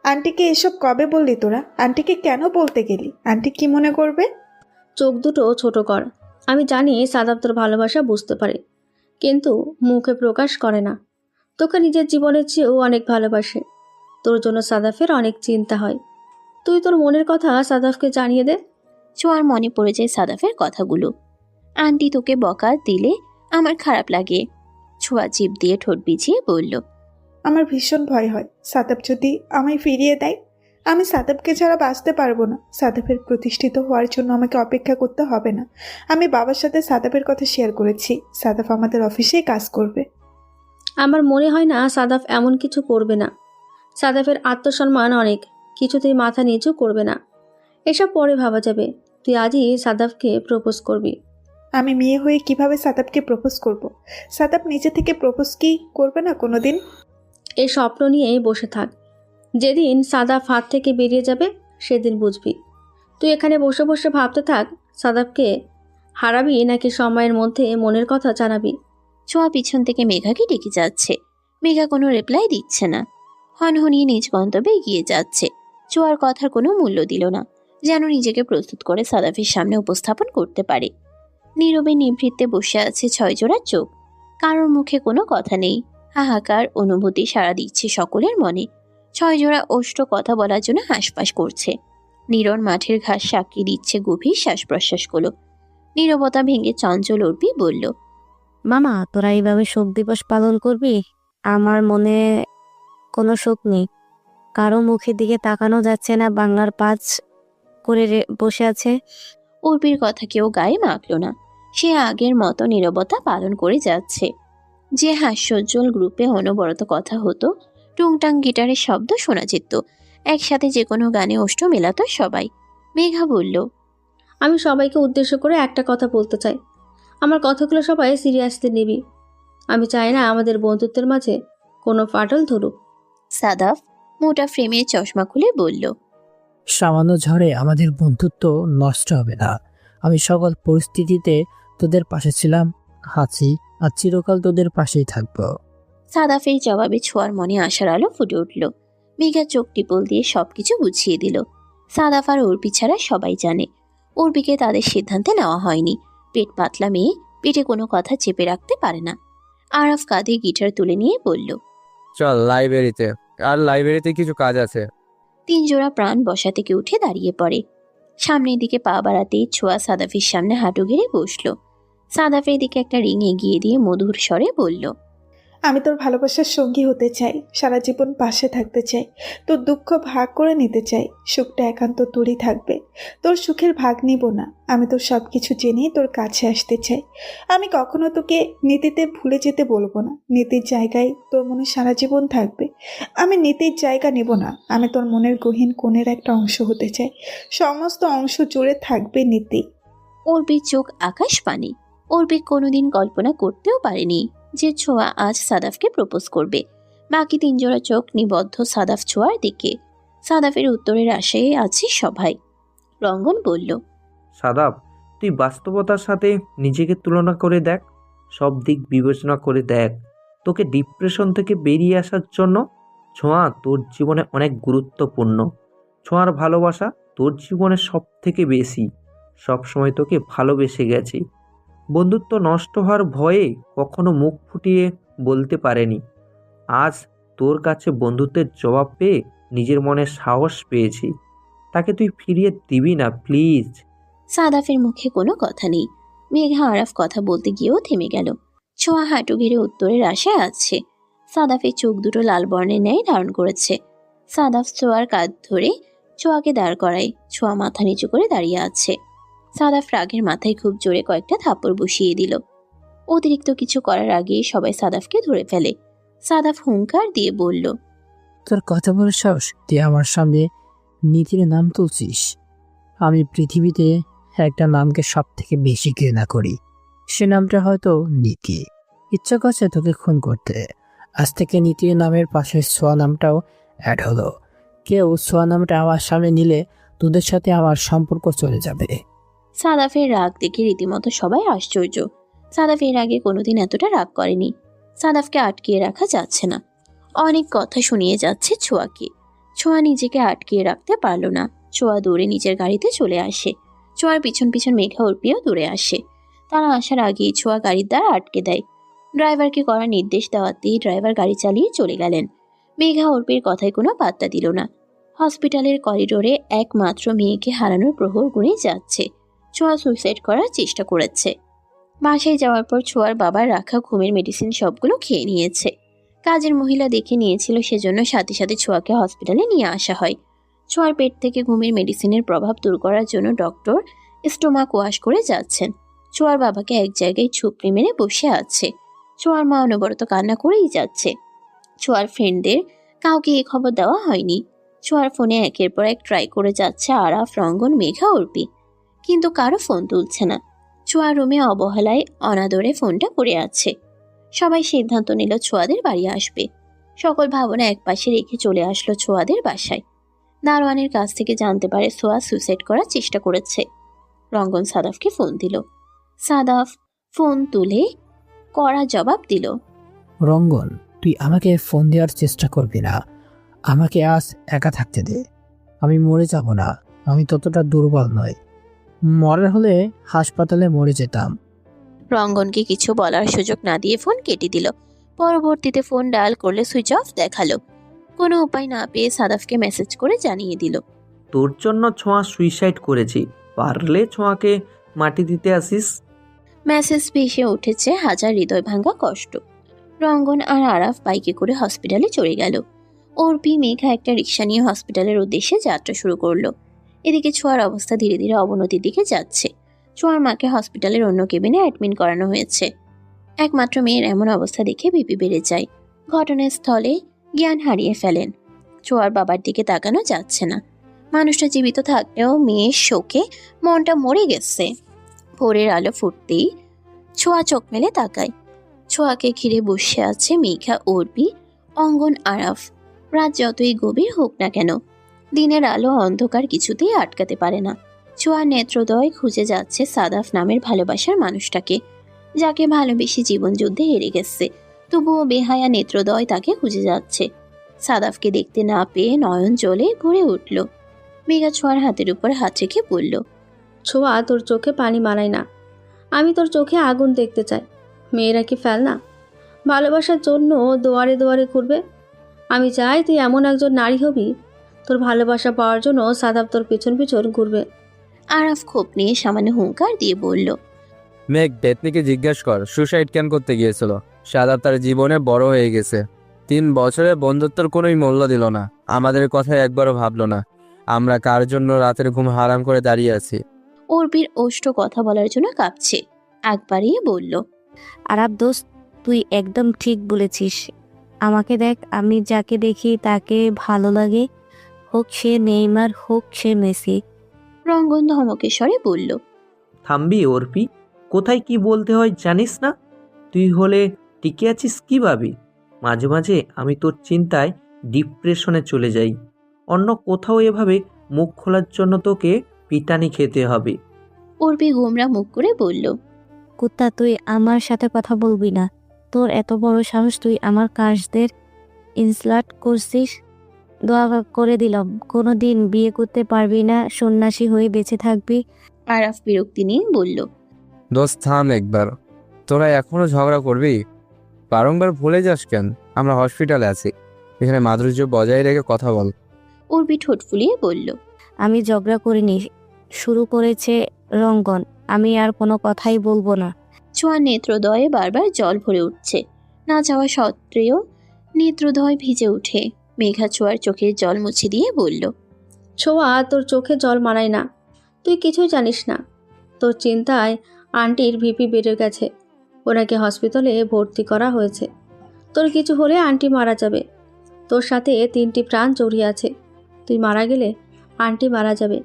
আন্টিকে এসব কবে বললি তোরা? আন্টিকে কেন বলতে গেলি? আন্টি কি মনে করবে? চোখ দুটো ছোট কর। আমি জানি সাদাফ তোর ভালোবাসা বুঝতে পারে, কিন্তু মুখে প্রকাশ করে না। তোকে নিজের জীবনের চেয়েও অনেক ভালোবাসে। তোর জন্য সাদাফের অনেক চিন্তা হয়। তুই তোর মনের কথা সাদাফকে জানিয়ে দে। ছোঁয়ার মনে পড়ে যায় সাদাফের কথাগুলো। আন্টি তোকে বকা দিলে আমার খারাপ লাগে। ছোঁয়া জিভ দিয়ে ঠোঁট বিছিয়ে বলল, আমার ভীষণ ভয় হয় সাদাফ যদি আমায় ফিরিয়ে দেয়। আমি সাদাফকে ছাড়া বাঁচতে পারবো না। সাদাফের প্রতিষ্ঠিত হওয়ার জন্য আমাকে অপেক্ষা করতে হবে না। আমি বাবার সাথে সাদাফের কথা শেয়ার করেছি। সাদাফ আমাদের অফিসেই কাজ করবে। আমার মনে হয় না সাদাফ এমন কিছু করবে না। সাদাফের আত্মসম্মান অনেক, কিছুতেই মাথা নিচু করবে না। এসব পরে ভাবা যাবে। তুই আজই সাদাফকে প্রপোজ করবি। আমি মেয়ে হয়ে কিভাবে সাদাফকে প্রপোজ করব? সাদাফ নিজে থেকে প্রপোজ কি করবে না কোনোদিন? এই স্বপ্ন নিয়েই বসে থাক। যেদিন সাদাফ হাত থেকে বেরিয়ে যাবে সেদিন বুঝবি। তুই এখানে বসে বসে ভাবতে থাক সাদাফকে হারাবি নাকি সময়ের মধ্যে মনের কথা জানাবি। ছোঁয়া পিছন থেকে মেঘাকে ডেকে যাচ্ছে। মেঘা কোনো রিপ্লাই দিচ্ছে না। হনহনিয়ে নিজ গন্তব্যে এগিয়ে যাচ্ছে। ছোঁয়ার কথার কোনো মূল্য দিল না, যেন নিজেকে প্রস্তুত করে সাদাফের সামনে উপস্থাপন করতে পারে। নীরবে নিভৃতে বসে আছে 6 জোড়া চোখ। কারোর মুখে কোনো কথা নেই। হাহাকার অনুভূতি সাড়া দিচ্ছে সকলের মনে। 6 জোড়া ওষ্ঠ কথা বলার জন্য হাঁসফাঁস করছে। নীরন মাঠের ঘাস সাক্ষী দিচ্ছে গভীর শ্বাস প্রশ্বাসগুলো। নীরবতা ভেঙে চঞ্চল উর্বি বলল, মামা, তোরা এইভাবে শোক দিবস পালন করবি? আমার মনে কোনো শোক নেই। কারো মুখের দিকে তাকানো যাচ্ছে না, বাংলার পাঁচ করে বসে আছে। উর্বির কথা কেউ গায়ে মাখল না। সে আগের মতো নীরবতা পালন করে যাচ্ছে। যে হাস্যোজ্জ্বল গ্রুপে অনবরত কথা হতো, টুংটাং গিটারের শব্দ শোনা যেত, একসাথে যে কোনো গানে ওষ্ঠ মেলাতো সবাই। মেঘা বলল, আমি সবাইকে উদ্দেশ্য করে একটা কথা বলতে চাই। আমার কথাগুলো সবাই সিরিয়াসলি নিবি। আমি চাই না আমাদের বন্ধুত্বের মাঝে কোনো ফাটল ধরুক। সাদাফ মোটা ফ্রেমের চশমা খুলে বলল, সামান্য ঝড়ে আমাদের বন্ধুত্ব নষ্ট হবে না। আমি সকল পরিস্থিতিতে তোদের পাশে ছিলাম, আছি আর চিরকাল তোদের পাশেই থাকবো। সাদাফের জবাবে ছোঁয়ার মনে আশার আলো ফুটে উঠল। মেঘা চোখ টিপল দিয়ে সবকিছু বুঝিয়ে দিল। সাদাফ আর উর্বি ছাড়া সবাই জানে উর্বিকে তাদের সিদ্ধান্তে নেওয়া হয়নি। পেট পাতলা মেয়ে, পেটে কোনো কথা চেপে রাখতে পারে না। আরাফ কাঁধে গিটার তুলে নিয়ে বলল, চল লাইব্রেরিতে, আর লাইব্রেরিতে কিছু কাজ আছে। 3 জোড়া প্রাণ বসা থেকে উঠে দাঁড়িয়ে পড়ে। সামনের দিকে পা বাড়াতেই ছোঁয়া সাদাফের সামনে হাঁটু গেড়ে বসল। সাদাফের দিকে একটা রিং এগিয়ে দিয়ে মধুর স্বরে বলল, আমি তোর ভালোবাসার সঙ্গী হতে চাই, সারা জীবন পাশে থাকতে চাই, তোর দুঃখ ভাগ করে নিতে চাই। সুখটা একান্ত তোরই থাকবে, তোর সুখের ভাগ নিব না। আমি তোর সব কিছু জেনেই তোর কাছে আসতে চাই। আমি কখনো তোকে নীতিতে ভুলে যেতে বলবো না। নীতির জায়গায় তোর মনে সারা জীবন থাকবে। আমি নীতির জায়গা নেব না। আমি তোর মনের গহীন কোণের একটা অংশ হতে চাই। সমস্ত অংশ জুড়ে থাকবে নীতি। উর্বির চোখ আকাশ পানি। উর্বি কোনোদিন কল্পনা করতেও পারেনি যে ছোঁয়া আজ সাদাফকে প্রপোজ করবে। বাকি 3 জোড়া চোখ নিবদ্ধ সাদাফ ছোঁয়ার দিকে। সাদাফের উত্তরের আশায় আছে সবাই। রঙ্গন বলল, সাদাব, তুই বাস্তবতার সাথে নিজেকে তুলনা করে দেখ, সব দিক বিবেচনা করে দেখ। তোকে ডিপ্রেশন থেকে বেরিয়ে আসার জন্য ছোঁয়া তোর জীবনে অনেক গুরুত্বপূর্ণ। ছোঁয়ার ভালোবাসা তোর জীবনে সব থেকে বেশি। সবসময় তোকে ভালোবেসে গেছি। বন্ধুত্ব নষ্ট হওয়ার ভয়ে কখনো মুখ ফুটিয়ে বলতে পারেনি। আজ তোর কাছে বন্ধুত্বের জবাব পেয়ে নিজের মনে সাহস পেয়েছি। তাকে তুই ফিরিয়ে দিবি না প্লিজ। সাদাফের মুখে কোনো কথা নেই। মেঘা আরাফ কথা বলতে গিয়েও থেমে গেল। ছোঁয়া হাঁটু ঘিরে উত্তরের আশায় আছে। সাদাফের চোখ দুটো লাল বর্ণের ন্যায় ধারণ করেছে। সাদাফ ছোঁয়ার কাঁধ ধরে ছোঁয়াকে দাঁড় করায়। ছোঁয়া মাথা নিচু করে দাঁড়িয়ে আছে। সাদাফ রাগের মাথায় খুব জোরে কয়েকটা থাপ্পড় বসিয়ে দিল। অতিরিক্ত কিছু করার আগেই সবাই সাদাফকে ধরে ফেলে। সাদাফ হুঙ্কার দিয়ে বলল, তোর কথা বলার সাহস, তুই আমার সামনে নীতির নাম তুলছিস? আমি পৃথিবীতে একটা নামকে সব থেকে বেশি ঘৃণা করি। সে নামটা হয়তো নীতি। ইচ্ছা করছে তোকে খুন করতে। আজ থেকে নীতির নামের পাশে সোয়া নামটাও অ্যাড হলো। কেউ সোয়া নামটা আমার সামনে নিলে তোদের সাথে আমার সম্পর্ক চলে যাবে। সাদাফের রাগ দেখে রীতিমতো সবাই আশ্চর্য। সাদাফ এর আগে কোনোদিন এতটা রাগ করেনি। সাদাফকে আটকিয়ে রাখা যাচ্ছে না। অনেক কথা শুনিয়ে যাচ্ছে ছোঁয়াকে। ছোঁয়া নিজেকে আটকিয়ে রাখতে পারল না। ছোঁয়া দৌড়ে নিজের গাড়িতে চলে আসে। ছোঁয়ার পিছন পিছন মেঘা উর্পিও দৌড়ে আসে। তারা আসার আগেই ছোঁয়া গাড়ির দ্বার আটকে দেয়। ড্রাইভারকে করার নির্দেশ দেওয়াতেই ড্রাইভার গাড়ি চালিয়ে চলে গেলেন। মেঘা উর্পির কথায় কোনো পাত্তা দিল না। হসপিটালের করিডোরে একমাত্র মেয়েকে হারানোর প্রহর গুনে যাচ্ছে। ছোঁয়া সুইসাইড করার চেষ্টা করেছে। বাসায় যাওয়ার পর ছোঁয়ার বাবার রাখা ঘুমের মেডিসিন সবগুলো খেয়ে নিয়েছে। কাজের মহিলা দেখে নিয়েছিল, সেজন্য সাথে সাথে ছোঁয়াকে হসপিটালে নিয়ে আসা হয়। ছোঁয়ার পেট থেকে ঘুমের মেডিসিনের প্রভাব দূর করার জন্য ডক্টর স্টোমাক ওয়াশ করে যাচ্ছেন। ছোঁয়ার বাবাকে এক জায়গায় ছুপড়ি মেরে বসে আছে। ছোঁয়ার মা অনবরত কান্না করেই যাচ্ছে। ছোঁয়ার ফ্রেন্ডদের কাউকে এই খবর দেওয়া হয়নি। ছোঁয়ার ফোনে একের পর এক ট্রাই করে যাচ্ছে আরাফ, রঙ্গন, মেঘা, উর্পি, কিন্তু কারো ফোন তুলছে না। ছোঁয়ার রুমে অবহেলায় অনাদরে ফোনটা পড়ে আছে। সবাই সিদ্ধান্ত নিল ছোঁয়াদের বাড়ি আসবে। সকল ভাবনা একপাশে রেখে চলে আসলো ছোঁয়াদের বাসায়। দারোয়ানের কাছ থেকে জানতে পারে ছোঁয়া সুইসাইড করার চেষ্টা করেছে। রঙ্গন সাদাফকে ফোন দিল। সাদাফ ফোন তুলে কড়া জবাব দিল, রঙ্গন, তুই আমাকে ফোন দেওয়ার চেষ্টা করবি না। আমাকে আজ একা থাকতে দে। আমি মরে যাব না। আমি ততটা দুর্বল নই। মরার হলে হাসপাতালে মরে যেতাম। রঙ্গনকে কিছু বলার সুযোগ না দিয়ে ফোন কেটে দিল। পরবর্তীতে ফোন ডায়াল করলে সুইচ অফ দেখালো। কোনো উপায় না পেয়ে সাদাফকে মেসেজ করে জানিয়ে দিল। তোর জন্য ছোঁয়া সুইসাইড করেছি, পারলে ছোঁয়াকে মাটি দিতে আসিস। মেসেজ ভেসে উঠেছে হাজার হৃদয় ভাঙা কষ্ট। রঙ্গন আর আরাফ বাইকে করে হসপিটালে চলে গেল। অর্পি মেঘা একটা রিক্সা নিয়ে হসপিটালের উদ্দেশ্যে যাত্রা শুরু করলো। এদিকে ছোঁয়ার অবস্থা ধীরে ধীরে অবনতির দিকে যাচ্ছে। ছোঁয়ার মাকে হসপিটালের অন্য কেবিনে অ্যাডমিট করানো হয়েছে। একমাত্র মেয়ের এমন অবস্থা দেখে বিপি বেড়ে যায়। ঘটনাস্থলে জ্ঞান হারিয়ে ফেলেন। ছোঁয়ার বাবার দিকে তাকানো যাচ্ছে না। মানুষটা জীবিত থাকলেও মেয়ের শোকে মনটা মরে গেছে। ভোরের আলো ফুটতেই ছোঁয়া চোখ মেলে তাকায়। ছোঁয়াকে ঘিরে বসে আছে মেঘা, অর্পি, অঙ্গন, আরাফ। রাত যতই গভীর হোক না কেন, দিনের আলো অন্ধকার কিছুতেই আটকাতে পারে না। ছোঁয়ার নেত্রদয় খুঁজে যাচ্ছে সাদাফ নামের ভালোবাসার মানুষটাকে, যাকে ভালোবেসে জীবন যুদ্ধে হেরে গেছে। তবুও বেহায়া নেত্রদয় তাকে খুঁজে যাচ্ছে। সাদাফকে দেখতে না পেয়ে নয়ন জলে ভরে উঠল। মেঘা ছোঁয়ার হাতের উপর হাত রেখে বলল, ছোঁয়া, তোর চোখে পানি মানায় না। আমি তোর চোখে আগুন দেখতে চাই। মেয়েরা কি ফেল না? ভালোবাসার জন্য দোয়ারে দোয়ারে ঘুরবে। আমি চাই তুই এমন একজন নারী হবি, তোর ভালোবাসা পাওয়ার জন্য সাদাব তোর পিছন পিছন ঘুরবে। আরাফ ক্ষোভ নিয়ে সামান্য হুঙ্কার দিয়ে বলল, মেঘ, বেতনিকে জিজ্ঞেস কর সুসাইড কেন করতে গিয়েছিল। সাদাব তার জীবনে বড় হয়ে গেছে। 3 বছরের বন্ধুত্বর কোনোই মূল্য দিল না, আমাদের কথা একবারও ভাবলো না। আমরা কার জন্য রাতের ঘুম হারাম করে দাঁড়িয়ে আছি। অর্পির ওষ্ঠ কথা বলার জন্য কাঁপছে। একবারই বলল, আরাব দোস্ত, তুই একদম ঠিক বলেছিস। আমাকে দেখ, আমি যাকে দেখি তাকে ভালো লাগে, হোক সে নেইমার, হোক সে মেসি। রঙ্গন ধমকেশ্বরে বলল, থামবি অর্পি? কোথায় কি বলতে হয় জানিস না? তুই হলে টিকে আছিস কিভাবে? মাঝে মাঝে আমি তোর চিন্তায় ডিপ্রেশনে চলে যাই। অন্য কোথাও এভাবে মুখ খোলার জন্য তোকে পিটানি খেতে হবে। অর্পি গোমরা মুখ করে বলল, কুত্তা, তুই আমার সাথে কথা বলবি না। তোর এত বড় সাহস, তুই আমার কাজদের ইনসাল্ট করছিস। দোয়া করে দিলাম, কোনো দিন বিয়ে করতে পারবি না, সন্ন্যাসী হয়ে বেঁচে থাকবি। আরাফ বিরক্তি নিয়ে বলল, দোস্ত থাম একবার, তোরা এখনো ঝগড়া করবি? বারংবার ভুলে যাস কেন? আমরা হসপিটালে আছি, এখানে মাধুর্য বজায় রেখে কথা বল। অর্পি ঠোঁট ফুলিয়ে বলল, আমি ঝগড়া করিনি, শুরু করেছে রঙ্গন। আমি আর কোনো কথাই বলবো না। ছোঁয়ার নেত্রদয়ে বারবার জল ভরে উঠছে। না চাওয়া সত্ত্বেও নেত্রদয় ভিজে উঠে। মেঘা ছোঁয়ার চোখের জল মুছে দিয়ে বলল, ছোঁয়া, তোর চোখে জল মানায় না। তুই কিছুই জানিস না। তোর চিন্তায় আন্টির ভিপি বেড়ে গেছে, ওনাকে হসপিটালে ভর্তি করা হয়েছে। তোর কিছু হলে আন্টি মারা যাবে। তোর সাথে 3টি প্রাণ জড়িয়ে আছে। তুই মারা গেলে আন্টি মারা যাবে।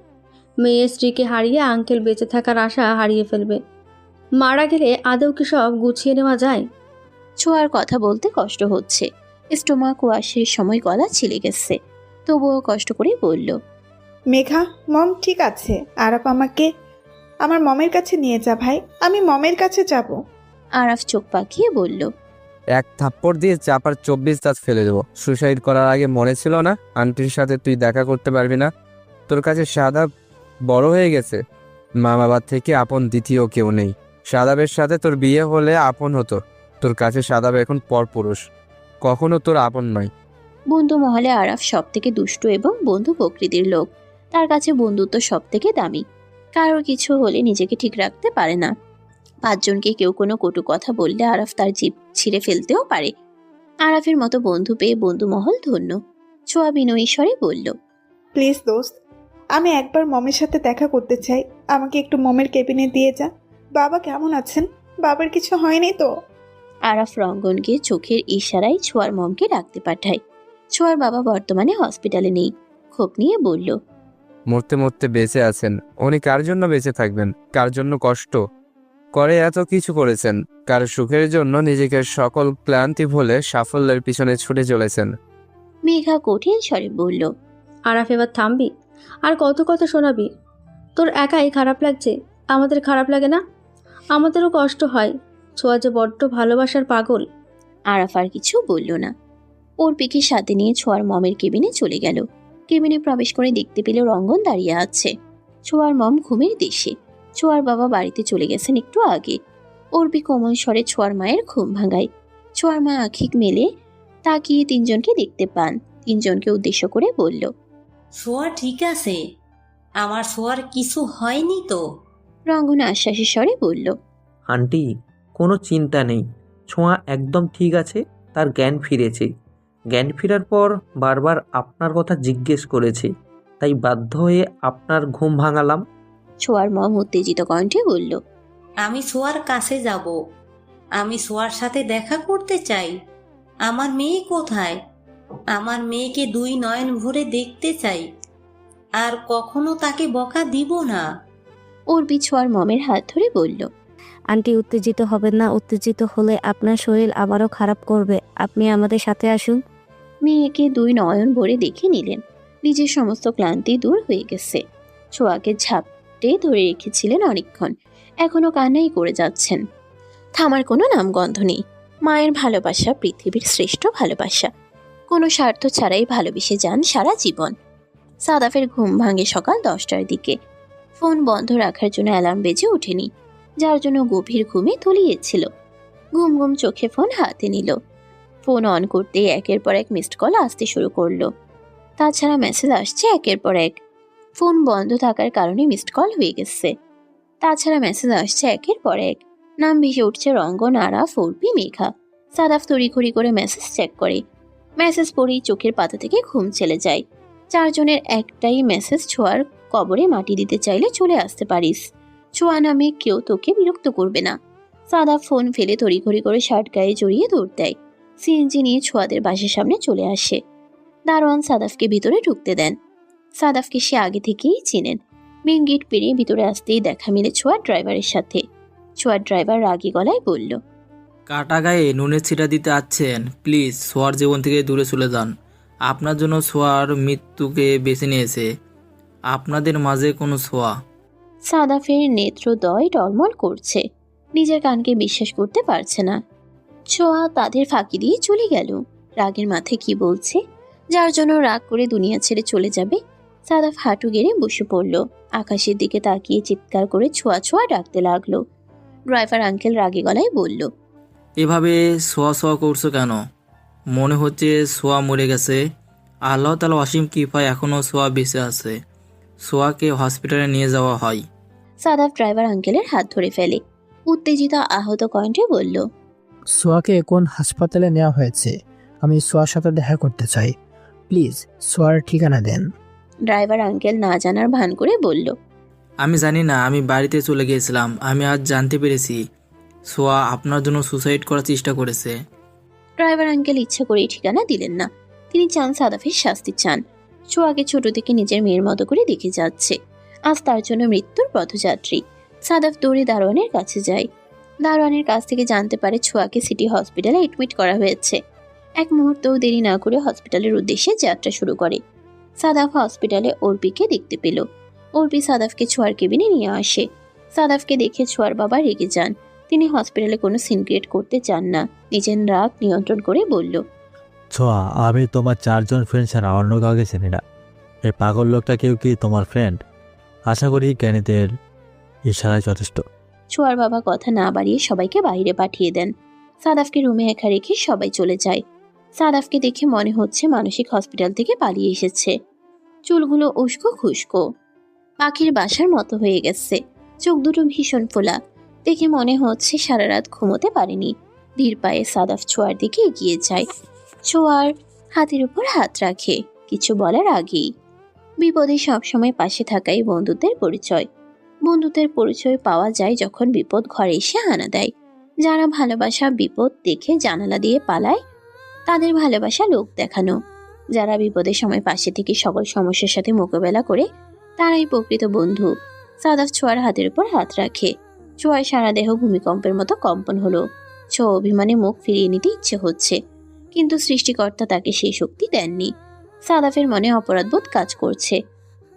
মেয়ের স্ত্রীকে হারিয়ে আঙ্কেল বেঁচে থাকার আশা হারিয়ে ফেলবে। মারা গেলে আদৌ কি সব গুছিয়ে নেওয়া যায়? ছোঁয়ার কথা বলতে কষ্ট হচ্ছে। স্টোমাক ওয়াশের সময় গলা ছিলে গেছে। তবুও কষ্ট করে বলল, মেঘা, মম ঠিক আছে। আরাফ আমাকে আমার মমের কাছে নিয়ে যা ভাই, আমি মমের কাছে যাব। আরাফ চোখ পাকিয়ে বলল, এক থাপ্পড় দিয়ে চাপার 24 দাঁত ফেলে দেবো। সুসাইড করার আগে মনে ছিল না আন্টির সাথে তুই দেখা করতে পারবি না? তোর কাছে সাদাব বড় হয়ে গেছে। মা বাবার থেকে আপন দ্বিতীয় কেউ নেই। সাদাবের সাথে তোর বিয়ে হলে আপন হতো। তোর কাছে সাদাব এখন পরপুরুষ, কখনো তোর আপন নয়। বন্ধু মহলে আরাফ সব থেকে দুষ্টু এবং বন্ধু প্রকৃতির লোক। তার কাছে বন্ধুত্ব সব থেকে দামি। কারোর কিছু হলে নিজেকে ঠিক রাখতে পারে না। 5 জনকে কেউ কোনো কটু কথা বললে আরাফ তার জিভ ছিঁড়ে ফেলতেও পারে। আরাফের মতো বন্ধু পেয়ে বন্ধু মহল ধন্য। ছোঁয়া বিনয়ী স্বরে বলল, প্লিজ দোস্ত, আমি একবার মমের সাথে দেখা করতে চাই। আমাকে একটু মমের কেবিনে দিয়ে যা। বাবা কেমন আছেন? বাবার কিছু হয়নি তো? আরাফ রঙ্গনকে চোখের ইশারায় ছোঁয়ার মমকে ডাকতে পাঠায়। ছোঁয়ার বাবা বর্তমানে হসপিটালে নেই। ক্ষোভ নিয়ে বলল, মরতে মরতে বেঁচে আছেন। উনি কার জন্য বেঁচে থাকবেন? কার জন্য কষ্ট করে এত কিছু করেছেন? কার সুখের জন্য নিজেকে সকল ক্লান্তি ভুলে সাফল্যের পিছনে ছুটে চলেছেন। মেঘা কঠিন স্বরে বলল, আরাফ, এবার থামবি? আর কত কথা শোনাবি? তোর একাই খারাপ লাগছে, আমাদের খারাপ লাগে না? আমাদেরও কষ্ট হয়। ছোঁয়া যে বড্ড ভালোবাসার পাগল। আরাফ আর কিছু বলল না। অর্পিকে সাথে নিয়ে ছোঁয়ার মমের কেবিনে চলে গেল। কেবিনে প্রবেশ করে দেখতে পেল রঙ্গন দাঁড়িয়ে আছে। ছোঁয়ার মম ঘুমের দেশে। ছোঁয়ার বাবা বাড়িতে চলে গেছেন একটু আগে। অর্পি কোমল স্বরে ছোঁয়ার মায়ের ঘুম ভাঙায়। ছোঁয়ার মা আঁখি মেলে তাকিয়ে তিনজনকে দেখতে পান। তিনজনকে উদ্দেশ্য করে বলল, সোয়া ঠিক আছে, আমার সোয়ার কিছু হয়নি তো? রঙ্গন আশ্বাসের স্বরে বলল, আন্টি, কোনো চিন্তা নেই, ছোঁয়া একদম ঠিক আছে, তার জ্ঞান ফিরেছে। জ্ঞান ফেরার পর বারবার আপনার কথা জিজ্ঞেস করেছে, তাই বাধ্য হয়ে আপনার ঘুম ভাঙালাম। ছোঁয়ার মম উত্তেজিত কণ্ঠে বলল, আমি সোয়ার কাছে যাব, আমি সোয়ার সাথে দেখা করতে চাই। আমার মেয়ে কোথায়? আমার মেয়েকে দুই নয়ন ভরে দেখতে চাই, আর কখনো তাকে বকা দিব না। অর্পি ছোঁয়ার মমের হাত ধরে বলল, আন্টি উত্তেজিত হবেন না, উত্তেজিত হলে আপনার শরীর আবারও খারাপ করবে। আপনি আমাদের সাথে আসুন। মেয়েকে দুই নয়ন ভরে দেখে নিলেন। নিজের সমস্ত ক্লান্তি দূর হয়ে গেছে। ছোঁয়াকে ঝাপটে ধরে রেখেছিলেন অনেকক্ষণ, এখনো কান্নাই করে যাচ্ছেন। থামার কোনো নামগন্ধ নেই। মায়ের ভালোবাসা পৃথিবীর শ্রেষ্ঠ ভালোবাসা। কোনো স্বার্থ ছাড়াই ভালোবেসে যান সারা জীবন। সাদাফের ঘুম ভাঙে সকাল 10টার দিকে। ফোন বন্ধ রাখার জন্য অ্যালার্ম বেজে ওঠেনি, যার জন্য গভীর ঘুমে তলিয়েছিল। ঘুম ঘুম চোখে ফোন হাতে নিল। ফোন অন করতে একের পর এক মিসড কল আসতে শুরু করলো। তাছাড়া মেসেজ আসছে একের পর এক। ফোন বন্ধ থাকার কারণে মিসড কল হয়ে গেছে। তাছাড়া মেসেজ আসছে একের পর এক। নাম ভেসে উঠছে রঙ্গন, আরাফ, অর্পি, মেঘা। সাদাফ তড়িঘড়ি করে মেসেজ চেক করে। মেসেজ পড়েই চোখের পাতা থেকে ঘুম চলে যায়। চারজনের একটাই মেসেজ, ছোঁয়ার কবরে মাটি দিতে চাইলে চলে আসতে পারিস। ছোঁয়া নামে কেউ তোকে বিরক্ত করবে না। সাদাফ ফোন ফেলে তড়িঘড়ি করে শার্ট গায়ে জড়িয়ে দৌড় দেয়। সিএনজি নিয়ে ছোঁয়াদের বাসার সামনে চলে আসে। দারোয়ান সাদাফকে ভিতরে ঢুকতে দেন। সাদাফকে সে আগে থেকেই চিনেন। মেন গেট পেরিয়ে ভিতরে আসতেই দেখা মিলে ছোঁয়ার ড্রাইভারের সাথে। ছোঁয়ার ড্রাইভার রাগী গলায় বলল, কাটা গায়ে নুনের ছিটা দিতে আসছেন? প্লিজ সোয়ার জীবন থেকে দূরে চলে যান। আপনার জন্য সোয়ার মৃত্যুকে বেছে নিয়েছে, আপনাদের মাঝে কোনো সোয়া। সাদাফের নেত্রদ্বয় টলমল করছে। নিজের কানকে বিশ্বাস করতে পারছে না। ছোঁয়া তাদের ফাঁকি দিয়ে চলে গেল। রাগের মাথায় কি বলছে, যার জন্য রাগ করে দুনিয়া ছেড়ে চলে যাবে। সাদাফ হাঁটু গেড়ে বসে পড়ল। আকাশের দিকে তাকিয়ে চিৎকার করে ছোঁয়া ছোঁয়া ডাকতে লাগলো। ড্রাইভার আঙ্কেল রাগী গলায় বলল, এভাবে সোয়া সোয়া করছো কেন? মনে হচ্ছে সোয়া মরে গেছে। আল্লাহ তাআলা অসীম কৃপায় এখনও সোয়া বেঁচে আছে। সোয়াকে হসপিটালে নিয়ে যাওয়া হয়। সাদাফ ড্রাইভার আঙ্কেলের হাত ধরে ফেলে। উত্তেজিত আহত কণ্ঠে বলল, সোয়াকে কোন হাসপাতালে নেওয়া হয়েছে? আমি সোয়ার সাথে দেখা করতে চাই। প্লিজ সোয়ার ঠিকানা দেন। ড্রাইভার আঙ্কেল না জানার ভান করে বলল, আমি জানি না, আমি বাড়িতে চলে গিয়েছিলাম। আমি আজ জানতে পেরেছি সোয়া আপনার জন্য সুসাইড করার চেষ্টা করেছে। ড্রাইভার আঙ্কেল ইচ্ছা করেই ঠিকানা দিলেন না। তিনি চান সাদাফের শাস্তি চান। ছোঁয়াকে ছোট থেকে নিজের মেয়ের মতো করে দেখে যাচ্ছে। আজ তার জন্য মৃত্যুর পথযাত্রী। সাদাফ দৌড়ে দারোয়ানের কাছে যায়। দারোয়ানের কাছ থেকে জানতে পারে ছোঁয়াকে সিটি হসপিটালে এডমিট করা হয়েছে। এক মুহূর্তও দেরি না করে হসপিটালের উদ্দেশ্যে যাত্রা শুরু করে। সাদাফ হসপিটালে অর্পিকে দেখতে পেল। অর্পি সাদাফকে ছোঁয়ার কেবিনে নিয়ে আসে। সাদাফকে দেখে ছোঁয়ার বাবা রেগে যান। তিনি হসপিটালে কোনো সিন ক্রিয়েট করতে চান না। নিজের রাগ নিয়ন্ত্রণ করে বলল, ছোঁয়া, আমি তোমার 4জন ফ্রেন্ড ছাড়া অন্য কাউকে চিনি না। এই পাগল লোকটা কেউ কি তোমার ফ্রেন্ড? আশা করি জ্ঞানীদের ইশারায় যথেষ্ট। ছোঁয়ার বাবা কথা না বাড়িয়ে সবাইকে বাইরে পাঠিয়ে দেন। সাদাফকে রুমে একা রেখে সবাই চলে যায়। সাদাফকে দেখে মনে হচ্ছে মানসিক হসপিটাল থেকে পালিয়ে এসেছে। চুলগুলো উস্কো খুস্কো, পাখির বাসার মতো হয়ে গেছে। চোখ দুটো ভীষণ ফোলা। দেখে মনে হচ্ছে সারা রাত ঘুমোতে পারেনি। ধীর পায়ে সাদাফ ছোঁয়ার দিকে এগিয়ে যায়। ছোঁয়ার হাতের উপর হাত রাখে, কিছু বলার আগেই। বিপদে সবসময় পাশে থাকাই বন্ধুত্বের পরিচয়। বন্ধুত্বের পরিচয় পাওয়া যায় যখন বিপদ ঘরে এসে হানা দেয়। যারা ভালোবাসা বিপদ দেখে জানালা দিয়ে পালায়, তাদের ভালোবাসা লোক দেখানো। যারা বিপদের সময় পাশে থেকে সকল সমস্যার সাথে মোকাবেলা করে, তারাই প্রকৃত বন্ধু। সাদাফ ছোঁয়ার হাতের উপর হাত রাখে। ছোঁয়ার সারা দেহ ভূমিকম্পের মতো কম্পন হলো। ছোঁয়া অভিমানে মুখ ফিরিয়ে নিতে ইচ্ছে হচ্ছে, কিন্তু সৃষ্টিকর্তা তাকে সেই শক্তি দেননি। সাদাফের মনে অপরাধবোধ কাজ করছে।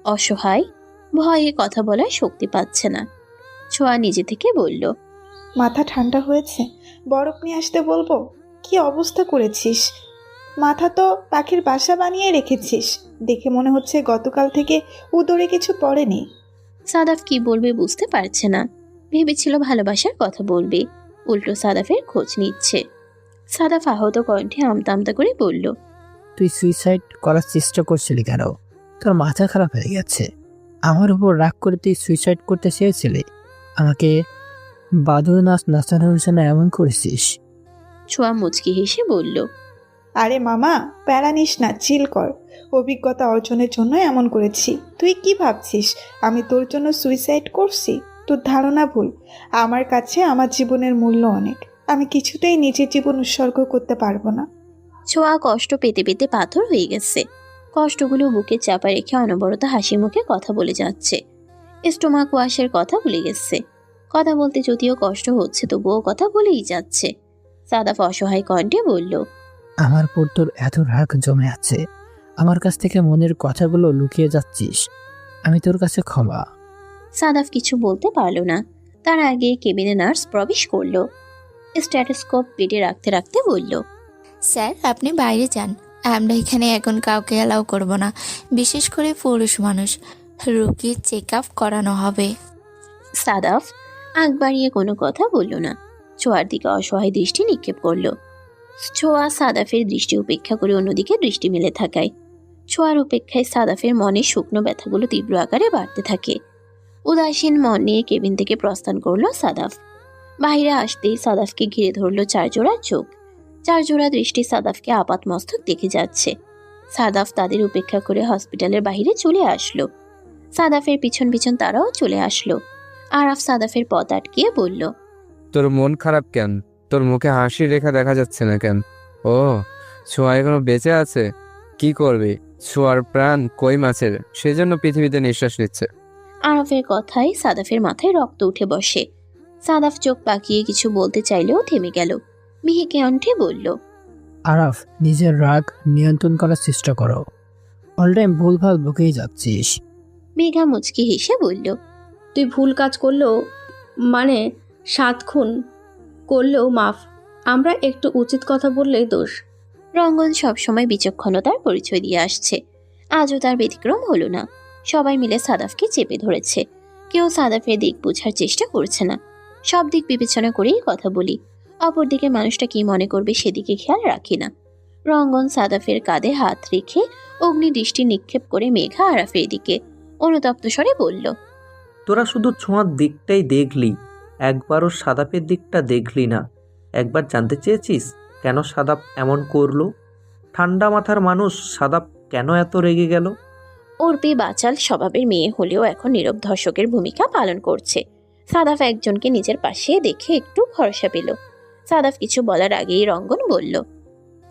অসহায়, ভয়ে কথা বলার শক্তি পাচ্ছে না। ছোঁয়া নিজে থেকে বলল, মাথা ঠান্ডা হয়েছে, বরফ নিয়ে আসতে বলবো? কি অবস্থা করেছিস? মাথা তো পাখির বাসা বানিয়ে রেখেছিস। দেখে মনে হচ্ছে গতকাল থেকে উদরে কিছু পড়েনি। সাদাফ কি বলবে বুঝতে পারছে না। ভেবেছিল ভালোবাসার কথা বলবে, উল্টো সাদাফের খোঁজ নিচ্ছে। সাদাফ আহত কণ্ঠে আমতা আমতা করে বলল, তুই সুইসাইড করার চেষ্টা করছিলি কেন? তোর মাথা খারাপ হয়ে গেছে। আমার উপর রাগ করে তুই সুইসাইড করতে চেয়েছিলি, আমাকে বাদুর নাচ নাচানোর জন্য এমন করেছিস। ছোঁয়া মুচকি হেসে বলল, আরে মামা, প্যারা নিস না, চিল কর। অভিজ্ঞতা অর্জনের জন্য এমন করেছি। তুই কি ভাবছিস আমি তোর জন্য সুইসাইড করছি? তোর ধারণা ভুল। আমার কাছে আমার জীবনের মূল্য অনেক। আমি কিছুতেই নিজের জীবন উৎসর্গ করতে পারবো না। ছোঁয়া কষ্ট পেতে পেতে পাথর হয়ে গেছে। কষ্টগুলো বুকে চাপা রেখে অনবরত হাসি মুখে কথা বলে যাচ্ছে। স্টোমাক ওয়াশের কথা ভুলে গেছে। কথা বলতে যদিও কষ্ট হচ্ছে, তবুও কথা বলেই যাচ্ছে। সাদাফ অসহায় কণ্ঠে বলল, আমার উপর তোর এত রাগ জমে আছে, আমার কাছ থেকে মনের কথাগুলো লুকিয়ে যাচ্ছিস। আমি তোর কাছে ক্ষমা। সাদাফ কিছু বলতে পারল না। তার আগে কেবিনে নার্স প্রবেশ করলো। স্ট্যাথোস্কোপ পেটে রাখতে রাখতে বলল, স্যার আপনি বাইরে যান, আমরা এখানে এখন কাউকে অ্যালাউ করব না, বিশেষ করে পুরুষ মানুষ। রোগীর চেক আপ করানো হবে। সাদাফ আগ বাড়িয়ে কোনো কথা বলল না। ছোঁয়ার দিকে অসহায় দৃষ্টি নিক্ষেপ করলো। ছোঁয়া সাদাফের দৃষ্টি উপেক্ষা করে অন্যদিকে দৃষ্টি মেলে থাকায় ছোঁয়ার উপেক্ষায় সাদাফের মনে শুকনো ব্যথাগুলো তীব্র আকারে বাড়তে থাকে। উদাসীন মন নিয়ে কেবিন থেকে প্রস্থান করলো সাদাফ। বাইরে আসতেই সাদাফকে ঘিরে ধরলো চারজোড়া চোখ। চারজোড়া দৃষ্টি সাদাফকে আপাত মস্তক দেখে যাচ্ছে। সাদাফ তাদের উপেক্ষা করে হসপিটালের বাইরে চলে আসলো। সাদাফের পিছন পিছন তারাও চলে আসলো। আরাফ সাদাফের পথ আটকিয়ে বলল, তোর মন খারাপ কেন? তোর মুখে হাসির রেখা দেখা যাচ্ছে না কেন? ও, ছোঁয়া এখনো বেঁচে আছে? কি করবি? ছোঁয়ার প্রাণ কই মাছের, সেজন্য পৃথিবীতে নিঃশ্বাস নিচ্ছে। আরাফের কথায় সাদাফের মাথায় রক্ত উঠে বসে। সাদাফ চোখ পাকিয়ে কিছু বলতে চাইলেও থেমে গেল। মিহিকে কণ্ঠে বলল, আরাফ, নিজের রাগ নিয়ন্ত্রণ করার চেষ্টা করো। অল টাইম ভুলভাল বকেই যাচ্ছিস। মেঘা মুচকি হেসে বলল, তুই ভুল কাজ করলেও, মানে 7 খুন করলেও মাফ। আমরা একটু উচিত কথা বললেই দোষ। রঙ্গন সবসময় বিচক্ষণতার পরিচয় দিয়ে আসছে। আজও তার ব্যতিক্রম হলো না। সবাই মিলে সাদাফকে চেপে ধরেছে। কেউ সাদাফের দিক বোঝার চেষ্টা করছে না। সব দিক বিবেচনা করেই কথা বলি। অপরদিকে মানুষটা কি মনে করবে সেদিকে খেয়াল রাখি না। রঙ্গন সাদাফের কাঁধে হাত রেখে অগ্নি দৃষ্টি নিক্ষেপ করে মেঘা আরাফের দিকে অনুতপ্ত স্বরে বলল, তোরা শুধু ছোঁয়ার দিকটাই দেখলি, একবারও সাদাপের দিকটা দেখলি না। একবার জানতে চেয়েছিস কেন সাদাপ এমন করলো? ঠান্ডা মাথার মানুষ সাদাপ কেন এত রেগে গেল? অর্পি বাচাল স্বভাবের মেয়ে হলেও এখন নীরব ধর্ষকের ভূমিকা পালন করছে। সাদাফ একজনকে নিজের পাশে দেখে একটু ভরসা পেল। সাদাফ কিছু বলার আগেই রঙ্গন বলল,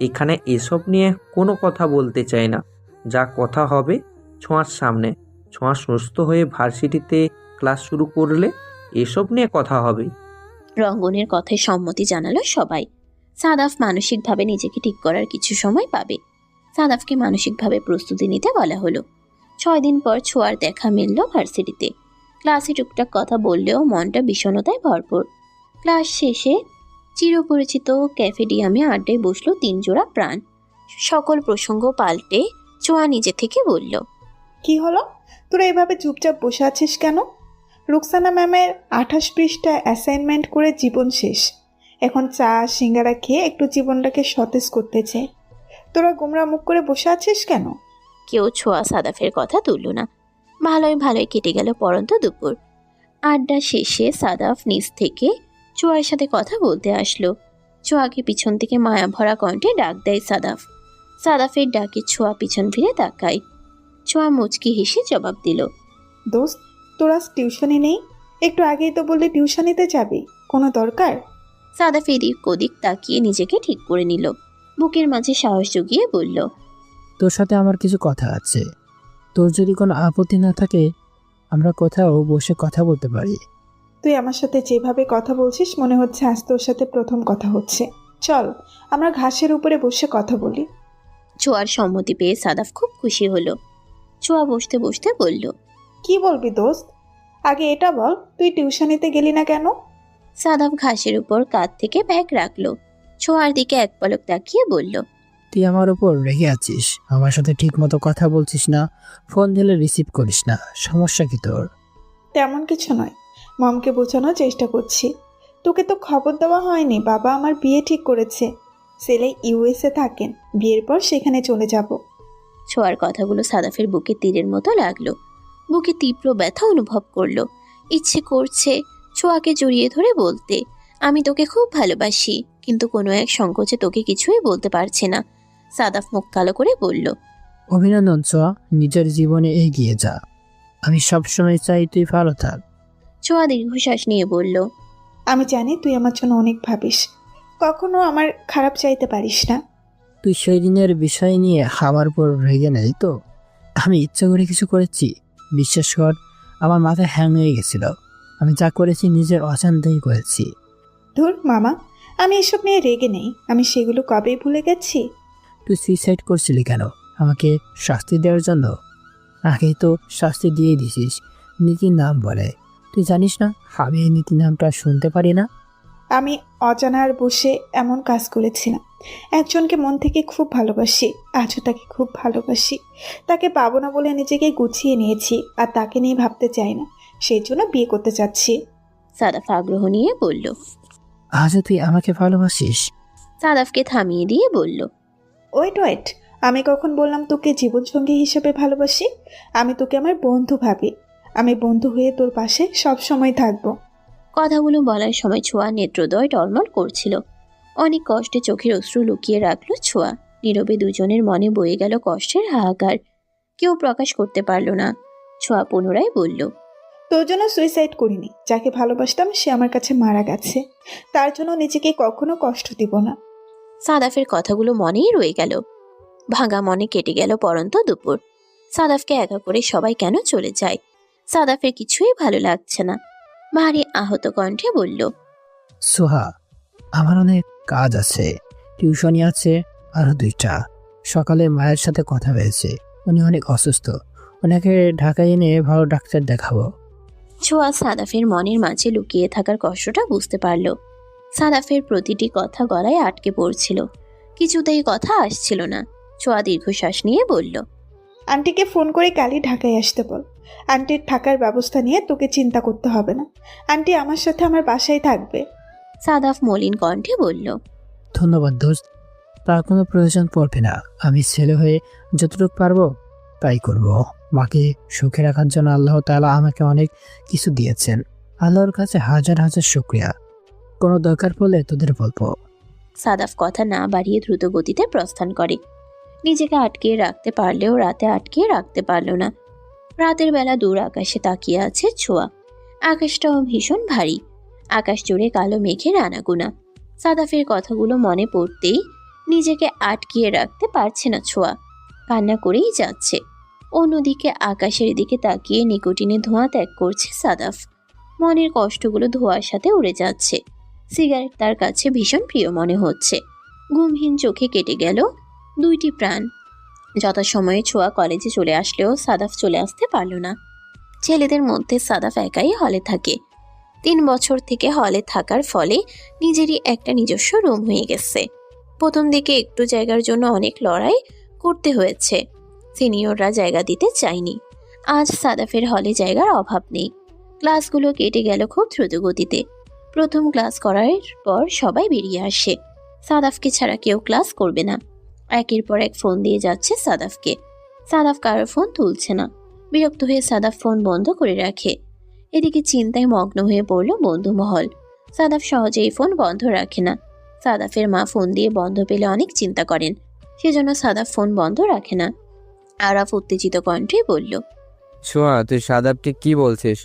এখানে এসব নিয়ে কোনো কথা বলতে চাই না। যা কথা হবে ছোঁয়ার সামনে। ছোঁয়া সুস্থ হয়ে ভার্সিটিতে ক্লাস শুরু করলে এসব নিয়ে কথা হবে। রঙ্গনের কথায় সম্মতি জানালো সবাই। সাদাফ মানসিকভাবে নিজেকে ঠিক করার কিছু সময় পাবে। সাদাফকে মানসিকভাবে প্রস্তুতি নিতে বলা হলো। 6 দিন পর ছোঁয়ার দেখা মিলল ভার্সিটিতে। ক্লাসে টুকটাক কথা বললেও মনটা বিষণ্ণতায় ভরপুর। ক্লাস শেষে চিরপরিচিত ক্যাফেডিয়ামে আড্ডায় বসলো 3 জোড়া প্রাণ। সকল প্রসঙ্গ পাল্টে ছোঁয়া নিজে থেকে বলল, কি হলো? তোরা এভাবে চুপচাপ বসে আছিস কেন? রুকসানা ম্যামের 28 পৃষ্ঠা অ্যাসাইনমেন্ট করে জীবন শেষ। এখন চা সিঙ্গারা খেয়ে একটু জীবনটাকে সতেজ করতেছে। তোরা গোমরা মুখ করে বসে আছিস কেন? কেউ ছোঁয়া সাদাফের কথা তুলল না। ভালোই ভালোই কেটে গেল পরন্ত দুপুর। আড্ডা শেষে সাদাফ নিচ থেকে ছোঁয়ার সাথে কথা বলতে আসলো। ছোঁয়াকে পিছন থেকে মায়া ভরা কণ্ঠে ডাক দেয় সাদাফ। সাদাফের ডাকে ছোঁয়া পিছন ফিরে তাকায়। ছোঁয়া মুচকি হেসে জবাব দিল, দোস্ত, তোরা টিউশনি নেই? একটু আগেই তো বললি টিউশনিতে যাবি, কোনো দরকার? সাদাফ এদিক ওদিক তাকিয়ে নিজেকে ঠিক করে নিল। বুকের মাঝে সাহস জুগিয়ে বলল, তোর সাথে আমার কিছু কথা আছে। তোর যদি কোনো আপত্তি না থাকে আমরা কোথাও বসে কথা বলতে পারি। তুই আমার সাথে যেভাবে কথা বলছিস মনে হচ্ছে আজ তোর সাথে প্রথম কথা হচ্ছে। চল আমরা ঘাসের উপরে বসে কথা বলি। ছোঁয়ার সম্মতি পেয়ে সাদাফ খুব খুশি হলো। ছোঁয়া বসতে বসতে বলল, কি বলবি দোস্ত? আগে এটা বল, তুই টিউশনিতে গেলি না কেন? সাদাফ ঘাসের উপর কাঁধ থেকে ব্যাগ রাখলো। ছোঁয়ার দিকে এক পলক তাকিয়ে বলল, তুই আমার উপর রেগে আছিস, আমার সাথে ঠিক মতো কথা বলছিস না, ফোন দিলে রিসিভ করিস না, সমস্যা কি তোর? তেমন কিছু নয়, মমকে বোঝানোর চেষ্টা করছি। তোকে তো খবর দেওয়া হয়নি, বাবা আমার বিয়ে ঠিক করেছে। ছেলে ইউএসএ থাকেন, বিয়ের পর সেখানে চলে যাব। ছোঁয়ার কথাগুলো সাদাফের বুকে তীরের মতো লাগলো। বুকে তীব্র ব্যথা অনুভব করলো। ইচ্ছে করছে ছোঁয়াকে জড়িয়ে ধরে বলতে, আমি তোকে খুব ভালোবাসি, কিন্তু কোনো এক সংকোচে তোকে কিছুই বলতে পারছে না। সাদাফ মুখ কালো করে বলল, অভিনন্দন ছোঁয়া, নিজের জীবনে এগিয়ে যা। আমি সবসময় চাই তুই ভালো থাক। ছোঁয়া দীর্ঘশ্বাস নিয়ে বলল, আমি জানি তুই আমার জন্য অনেক ভাবিস, কখনো আমার খারাপ চাইতে পারিস না। তুই সেই দিনের বিষয় নিয়ে আমার উপর রেগে নেই তো? আমি ইচ্ছা করে কিছু করেছি? বিশ্বাস কর, আমার মাথায় হ্যাং হয়ে গেছিল। আমি যা করেছি নিজের অজান্তেই করেছি। ধুর মামা, আমি এসব নিয়ে রেগে নেই, আমি সেগুলো কবেই ভুলে গেছি। তুই সুইসাইড করছিলি কেন? আমাকে শাস্তি দেওয়ার জন্য? আগেই তো শাস্তি দিয়ে দিছিস নীতির নাম বলে। তুই জানিস না আমি এই নীতি নামটা শুনতে পারি না? আমি অজানার বসে এমন কাজ করেছি না। একজনকে মন থেকে খুব ভালোবাসি, আজও তাকে খুব ভালোবাসি। তাকে পাবো না বলে নিজেকে গুছিয়ে নিয়েছি, আর তাকে নিয়ে ভাবতে চাই না, সেই জন্য বিয়ে করতে চাচ্ছি। সাদাফ আগ্রহ নিয়ে বলল। আজও তুই আমাকে ভালোবাসিস? সাদাফকে থামিয়ে দিয়ে বলল, ওয়েট, আমি কখন বললাম তোকে জীবনসঙ্গী হিসেবে ভালোবাসি? আমি তোকে আমার বন্ধু ভাবি। আমি বন্ধু হয়ে তোর পাশে সব সময় থাকবো। কথাগুলো বলার সময় ছোঁয়া নেত্রদয় টলমল করছিল। অনেক কষ্টে চোখের অশ্রু লুকিয়ে রাখলো ছোঁয়া। নীরবে দুজনের মনে বয়ে গেল কষ্টের হাহাকার। কেউ প্রকাশ করতে পারল না। ছোঁয়া পুনরায় বলল, তোর জন্য সুইসাইড করিনি, যাকে ভালোবাসতাম সে আমার কাছে মারা গেছে, তার জন্য নিজেকে কখনো কষ্ট দিব না। সাদাফের কথাগুলো মনেই রয়ে গেল। ভাঙা মনে কেটে গেল পরন্ত দুপুর। সাদাফকে একা করে সবাই কেন চলে যায়? সাদাফের কিছুই ভালো লাগছে না। ভারী আহত কণ্ঠে বলল, সোহা, আমার অনেক কাজ আছে, টিউশনি আছে আরো 2টা। সকালে মায়ের সাথে কথা হয়েছে, উনি অনেক অসুস্থ, ওনাকে ঢাকায় এনে ভালো ডাক্তার দেখাবো। ছোঁয়া সাদাফের মনের মাঝে লুকিয়ে থাকার কষ্টটা বুঝতে পারল। সাদাফের প্রতিটি কথা গলায় আটকে পড়ছিল, কিছুতেই কথা আসছিল না। ছোঁয়া দীর্ঘশ্বাস নিয়ে বলল, আন্টিকে ফোন করে কালই ঢাকায় আসতে বল। আন্টির থাকার ব্যবস্থা নিয়ে তোকে চিন্তা করতে হবে না, আন্টি আমার সাথে আমার বাসায় থাকবে। সাদাফ মলিন কণ্ঠে বলল, ধন্যবাদ দোস্ত, তার কোনো প্রয়োজন পড়বে না। আমি ছেলে হয়ে যতটুকু পারবো তাই করব। মাকে সুখে রাখার জন্য আল্লাহ তাআলা আমাকে অনেক কিছু দিয়েছেন। আল্লাহর কাছে হাজার হাজার শুকরিয়া। কোনো দরকার পড়লে তোদের বলবো। সাদাফ কথা না বাড়িয়ে দ্রুত গতিতে প্রস্থান করে। নিজেকে আটকিয়ে রাখতে পারলেও রাতে আটকিয়ে রাখতে পারল না। রাতের বেলা দূর আকাশে তাকিয়ে আছে ছোঁয়া। আকাশটাও ভীষণ ভারী, আকাশ জুড়ে কালো মেঘের আনাগোনা। সাদাফের কথাগুলো মনে পড়তেই নিজেকে আটকিয়ে রাখতে পারছে না ছোঁয়া, কান্না করেই যাচ্ছে। অন্যদিকে আকাশের দিকে তাকিয়ে নিকোটিনে ধোঁয়া ত্যাগ করছে সাদাফ। মনের কষ্টগুলো ধোঁয়ার সাথে উড়ে যাচ্ছে। সিগারেট তার কাছে ভীষণ প্রিয় মনে হচ্ছে। ঘুমহীন চোখে কেটে গেল 2টি প্রাণ। যথাসময়ে ছোঁয়া কলেজে চলে আসলেও সাদাফ চলে আসতে পারল না। ছেলেদের মধ্যে সাদাফ একাই হলে থাকে। 3 বছর থেকে হলে থাকার ফলে নিজেরই একটা নিজস্ব রুম হয়ে গেছে। প্রথম দিকে একটু জায়গার জন্য অনেক লড়াই করতে হয়েছে। সিনিয়ররা জায়গা দিতে চায়নি। আজ সাদাফের হলে জায়গার অভাব নেই। ক্লাসগুলো কেটে গেল খুব দ্রুত গতিতে। প্রথম ক্লাস করার পর সবাই বেরিয়ে আসে। সাদাফকে ছাড়া কেউ ক্লাস করবে না। একের পর এক ফোন দিয়ে যাচ্ছে সাদাফকে। সাদাফ কারোর ফোন তুলছে না। বিরক্ত হয়ে সাদাফ ফোন বন্ধ করে রাখে। এদিকে চিন্তায় মগ্ন হয়ে পড়ল বন্ধু মহল। সাদাফ সহজেই ফোন বন্ধ রাখে না। সাদাফের মা ফোন দিয়ে বন্ধ পেলে অনেক চিন্তা করেন, সেজন্য সাদাফ ফোন বন্ধ রাখে না। আরাফ উত্তেজিত কণ্ঠে বলল, ছোঁয়া, তুই সাদাবকে কি বলছিস?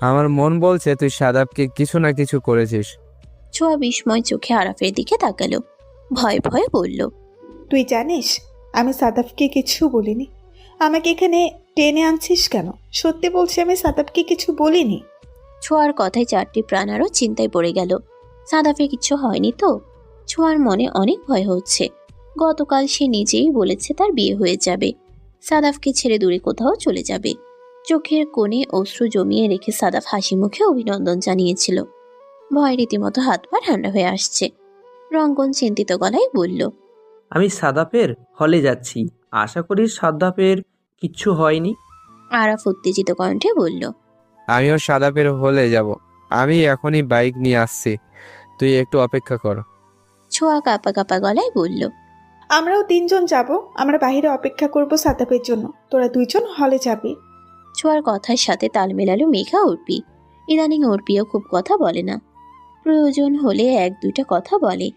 আমার মন বলছে তুই সাদাবকে কিছু না কিছু করেছিস। ছোঁয়া বিস্ময় চোখে আরাফের দিকে তাকালো, ভয়ে ভয়ে বলল, তুই জানিস আমি সাদাফকে কিছু বলিনি। আমাকে এখানে টেনে আনছিস কেন? সত্যি বলছি, আমি সাদাফকে কিছু বলিনি। ছোঁয়ার কথায় 4টি প্রাণ আরও চিন্তায় পড়ে গেল। সাদাফের কিছু হয়নি তো? ছোঁয়ার মনে অনেক ভয় হচ্ছে। গতকাল সে নিজেই বলেছে তার বিয়ে হয়ে যাবে, সাদাফকে ছেড়ে দূরে কোথাও চলে যাবে। চোখের কোণে অশ্রু জমিয়ে রেখে সাদাফ হাসি মুখে অভিনন্দন জানিয়েছিল। ভয় রীতিমতো হাত পা ঠান্ডা হয়ে আসছে। রঙ্গন চিন্তিত গলায় বলল, আমি সাদাফের হলে যাচ্ছি, আশা করি সাদাফের কিচ্ছু হয়নি। আরাফ উত্তেজিত কণ্ঠে বলল, আমিও সাদাপের হলে যাব। আমি এখনই বাইক নিয়ে আসছি, তুই একটু অপেক্ষা কর। ছোঁয়া কাঁপা কাঁপা গলায় বলল। আমরাও 3জন যাব। আমরা বাইরে অপেক্ষা করব সাদাপের জন্য, তোরা 2জন হলে যাবি। ছোঁয়ার কথার সাথে তাল মেলালো মেঘা অর্পি। ইদানিং অর্পিও খুব কথা বলে না, প্রয়োজন হলে 1-2টা কথা বলে।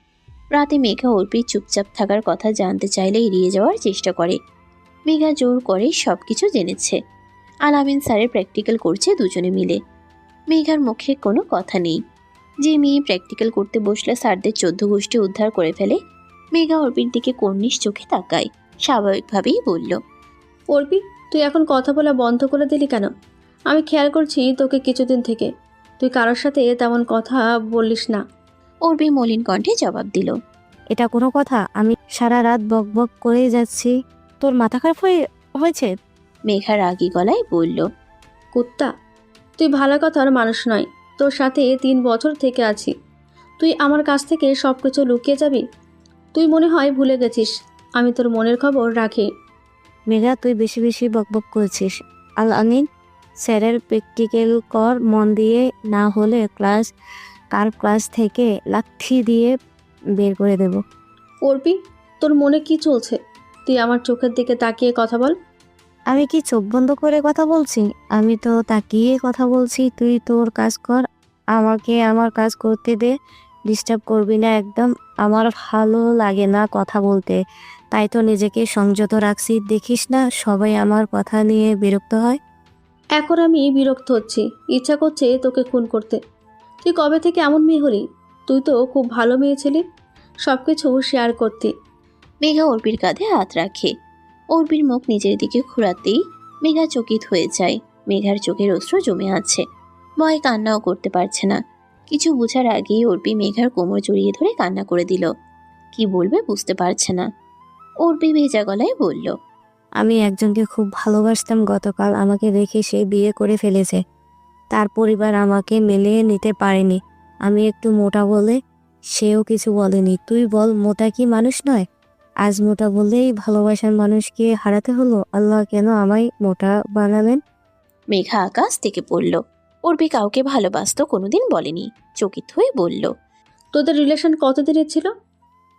রাতে মেঘা অর্পির চুপচাপ থাকার কথা জানতে চাইলে এড়িয়ে যাওয়ার চেষ্টা করে। মেঘা জোর করে সবকিছু জেনেছে। আলামিন স্যারের প্র্যাকটিক্যাল করছে দুজনে মিলে। মেঘার মুখে কোনো কথা নেই। যে মেয়ে প্র্যাকটিক্যাল করতে বসলে স্যারদের 14 গোষ্ঠী উদ্ধার করে ফেলে। মেঘা অর্পির দিকে কর্নিশ চোখে তাকায়, স্বাভাবিকভাবেই বলল। অর্পি, তুই এখন কথা বলা বন্ধ করে দিলি কেন? আমি খেয়াল করছি তোকে কিছুদিন থেকে তুই কারোর সাথে তেমন কথা বলিস না। অর্পি মলিন কণ্ঠে জবাব দিল। এটা কোনো কথা? আমি সারা রাত বক বক করে যাচ্ছি, তোর মাথা খারাপ হয়েছে? মেঘা রাগী গলায় বলল। কুত্তা, তুই ভালো কথার মানুষ নয়। তোর সাথে 3 বছর থেকে আছি, তুই আমার কাছ থেকে সব কিছু লুকিয়ে যাবি? তুই মনে হয় ভুলে গেছিস আমি তোর মনের খবর রাখি। মেঘা, তুই বেশি বেশি বকবক করছিস। আল আমিন স্যারের প্র্যাকটিক্যাল কর মন দিয়ে, না হলে ক্লাস থেকে লাঠি দিয়ে বের করে দেব। অর্পি, তোর মনে কি চলছে? তুই আমার চোখের দিকে তাকিয়ে কথা বল। আমি কি চোখ বন্ধ করে কথা বলছি? আমি তো তাকিয়ে কথা বলছি। তুই তোর কাজ কর, আমাকে আমার কাজ করতে দে। ডিস্টার্ব করবি না একদম। আমার ভালো লাগে না কথা বলতে, তাই তো নিজেকে সংযত রাখছি। দেখিস না সবাই আমার কথা নিয়ে বিরক্ত হয়। এখন আমি বিরক্ত হচ্ছি, ইচ্ছা করছে তোকে খুন করতে। তুই কবে থেকে এমন মেয়ে হলি? তুই তো খুব ভালো মেয়ে ছিলি, সব কিছু শেয়ার করতি। মেঘা অর্পির কাঁধে হাত রাখে। অর্পির মুখ নিজের দিকে ঘুরাতেই মেঘা চকিত হয়ে যায়। মেঘার চোখের অশ্রু জমে আছে, ভয়ে কান্নাও করতে পারছে না। কিছু বোঝার আগেই অর্পি মেঘার কোমর জড়িয়ে ধরে কান্না করে দিল। কি বলবে বুঝতে পারছে না। অর্পি ভেজা গলায় বলল। আমি একজনকে খুব ভালোবাসতাম, গতকাল আমাকে রেখে সে বিয়ে করে ফেলেছে। তার পরিবার আমাকে মেনে নিতে পারেনি। আমি একটু মোটা বলে সেও কিছু বলেনি। তুই বল, মোটা কি মানুষ নয়? আজ মোটা বললেই ভালোবাসার মানুষকে হারাতে হলো। আল্লাহ কেন আমায় মোটা বানাবেন? মেঘা আকাশ থেকে পড়ল। অর্পি কাউকে ভালোবাসতো কোনোদিন বলেনি, চকিত হয়ে বলল। তোদের রিলেশন কতদিনের ছিল?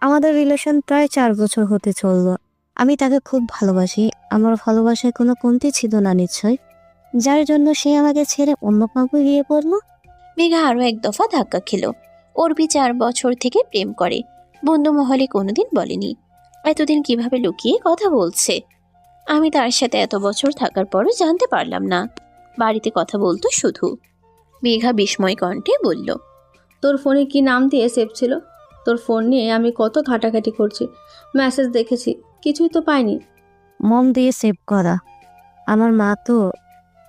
আমাদের রিলেশন প্রায় 4 বছর হতে চললো। আমি তাকে খুব ভালোবাসি। আমার ভালোবাসায় কোনো কমতি ছিল না নিশ্চয়, যার জন্য সে আমাকে ছেড়ে অন্য কাউকে বিয়ে করলো। মেঘা আরো 1 দফা ধাক্কা খেল। অর্পি 4 বছর থেকে প্রেম করে, বন্ধু মহলে কোনোদিন বলেনি। এতদিন কিভাবে লুকিয়ে কথা বলছে? আমি তার সাথে এত বছর থাকার পরও জানতে পারলাম না। বাড়িতে কথা বলতো শুধু। মেঘা বিস্ময় কণ্ঠে বলল। তোর ফোনে কি নাম দিয়ে সেভ ছিল? তোর ফোন নিয়ে আমি কত ঘাটাঘাটি করছি, মেসেজ দেখেছি, কিছুই তো পাইনি। মম দিয়ে সেভ করা। আমার মা তো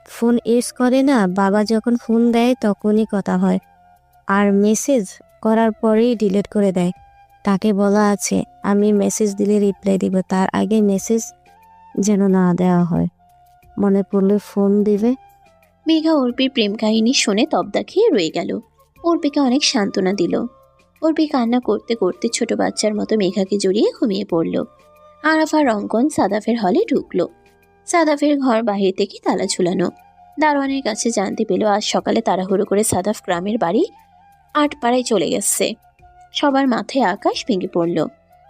ফোন ইউজ করে না, বাবা যখন ফোন দেয় তখনই কথা হয়, আর মেসেজ করার পরেই ডিলিট করে দেয়। তাকে বলা আছে আমি মেসেজ দিলে রিপ্লাই দিব, তার আগে মেসেজ যেন না দেওয়া হয়, মনে পড়লে ফোন দিবে। মেঘা অর্পির প্রেম কাহিনী শুনে তবদা খেয়ে রয়ে গেল। অর্পিকে অনেক সান্ত্বনা দিল। অর্পি কান্না করতে করতে ছোট বাচ্চার মতো মেঘাকে জড়িয়ে ঘুমিয়ে পড়ল। আরাফা রঙ্কন সাদাফের হলে ঢুকলো। সাদাফের ঘর বাহির থেকে তালা ঝুলানো। দারোয়ানের কাছে জানতে পেল আজ সকালে তাড়াহুড়ো করে সাদাফ গ্রামের বাড়ি 8 পাড়ায় চলে গেছে। সবার মাথায় আকাশ ভেঙে পড়ল।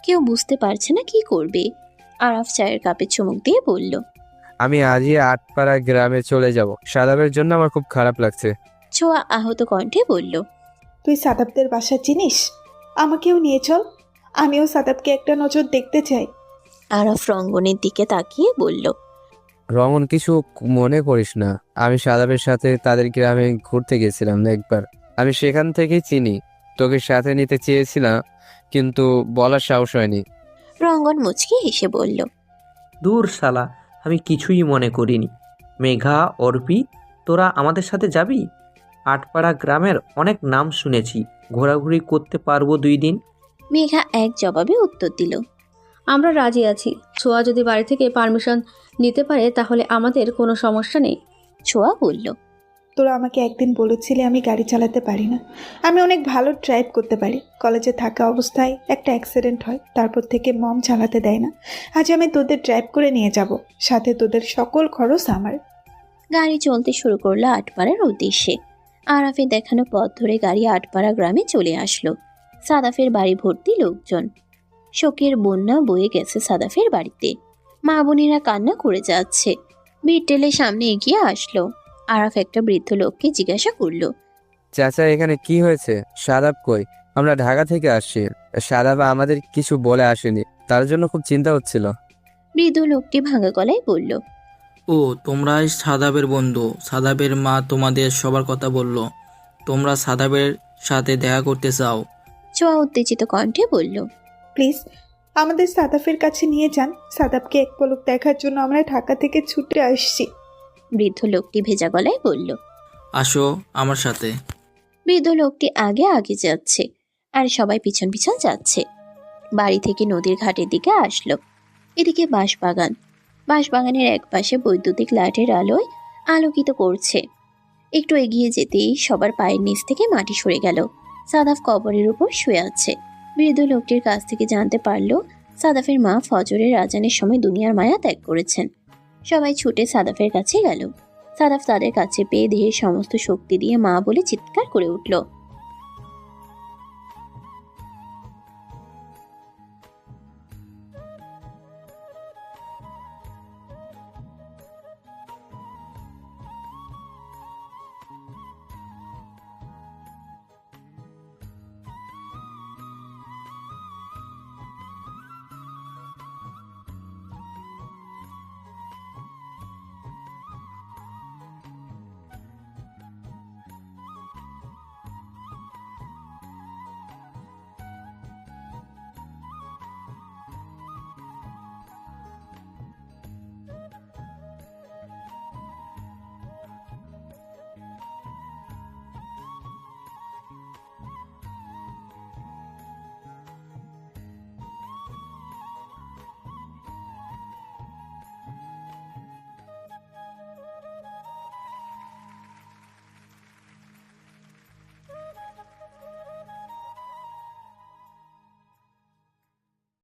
কেউ বুঝতে পারছে না কি করবে। আরাফ চায়ের কাপে চুমুক দিয়ে বলল। আমি আজই 8 পাড়া গ্রামে চলে যাব। সাদাবের জন্য আমার খুব খারাপ লাগছে। ছোঁয়া আহত কণ্ঠে বলল। তুই সাদাবদের বাসা চিনিস? আমাকেও নিয়ে চল, আমিও সাদাবকে একটা নজর দেখতে চাই। আরাফ রঙ্গনের দিকে তাকিয়ে বলল। রমন, কিছু মনে করিস না। আমি সাদাবের সাথে তাদের গ্রামে ঘুরতে গেছিলাম একবার। আমি সেখান থেকেই চিনি। তোকে সাথে নিতে চেয়েছিলাম, কিন্তু বলার সাহস হয়নি। রঙ্গন মুচকি হেসে বলল। দূর শালা, আমি কিছুই মনে করিনি। মেঘা, অর্পি, তোরা আমাদের সাথে যাবি? 8 পাড়া গ্রামের অনেক নাম শুনেছি, ঘোরাঘুরি করতে পারবো 2 দিন। মেঘা এক জবাবে উত্তর দিল। আমরা রাজি আছি। ছোঁয়া যদি বাড়ি থেকে পারমিশন নিতে পারে তাহলে আমাদের কোনো সমস্যা নেই। ছোঁয়া বলল। তোরা আমাকে একদিন বলেছিলে আমি গাড়ি চালাতে পারি না। আমি অনেক ভালো ড্রাইভ করতে পারি। কলেজে থাকা অবস্থায় একটা অ্যাক্সিডেন্ট হয়, তারপর থেকে মম চালাতে দেয় না। আজ আমি তোদের ড্রাইভ করে নিয়ে যাব, সাথে তোদের সকল খরচ আমার। গাড়ি চলতে শুরু করলো আটপাড়ার উদ্দেশ্যে। আরাফের দেখানো পথ ধরে গাড়ি আটপাড়া গ্রামে চলে আসলো। সাদাফের বাড়ি ভর্তি লোকজন। শোকের বন্যা বয়ে গেছে সাদাফের বাড়িতে। মা বোনেরা কান্না করে যাচ্ছে। ভিড় ঠেলে সামনে এগিয়ে আসলো। আরাফ একটা বৃদ্ধ লোককে জিজ্ঞাসা করলো, চাচা এখানে কি হয়েছে? সাদাব কই? আমরা ঢাকা থেকে আসছি। সাদাব আমাদের কিছু বলে আসেনি, তার জন্য খুব চিন্তা হচ্ছিল। বৃদ্ধ লোকটি ভাঙা গলায় বলল, ও তোমরাই সাদাবের বন্ধু। সাদাবের মা তোমাদের সবার কথা বলল, তোমরা সাদাবের সাথে দেখা করতে চাও। ছোঁয়া উত্তেজিত কণ্ঠে বলল, প্লিজ আমাদের সাদাফের কাছে নিয়ে যান। সাদাবকে এক পলক দেখার জন্য আমরা ঢাকা থেকে ছুটে আসছি। বৃদ্ধ লোকটি ভেজা গলায় বলল। আসো আমার সাথে। বৃদ্ধ লোকটি আগে আগে যাচ্ছে আর সবাই পিছন পিছন যাচ্ছে। বাড়ি থেকে নদীর ঘাটের দিকে আসলো। এদিকে বাঁশবাগান। বাঁশবাগানের এক পাশে বৈদ্যুতিক লাইটের আলোয় আলোকিত করছে। একটু এগিয়ে যেতেই সবার পায়ের নিচ থেকে মাটি সরে গেল। সাদাফ কবরের উপর শুয়ে আছে। বৃদ্ধ লোকটির কাছ থেকে জানতে পারলো সাদাফের মা ফজরের আজানের সময় দুনিয়ার মায়া ত্যাগ করেছেন। সবাই ছুটে সাদাফের কাছে গেল। সাদাফ তাদের কাছে পেয়ে দেহের সমস্ত শক্তি দিয়ে মা বলে চিৎকার করে উঠল।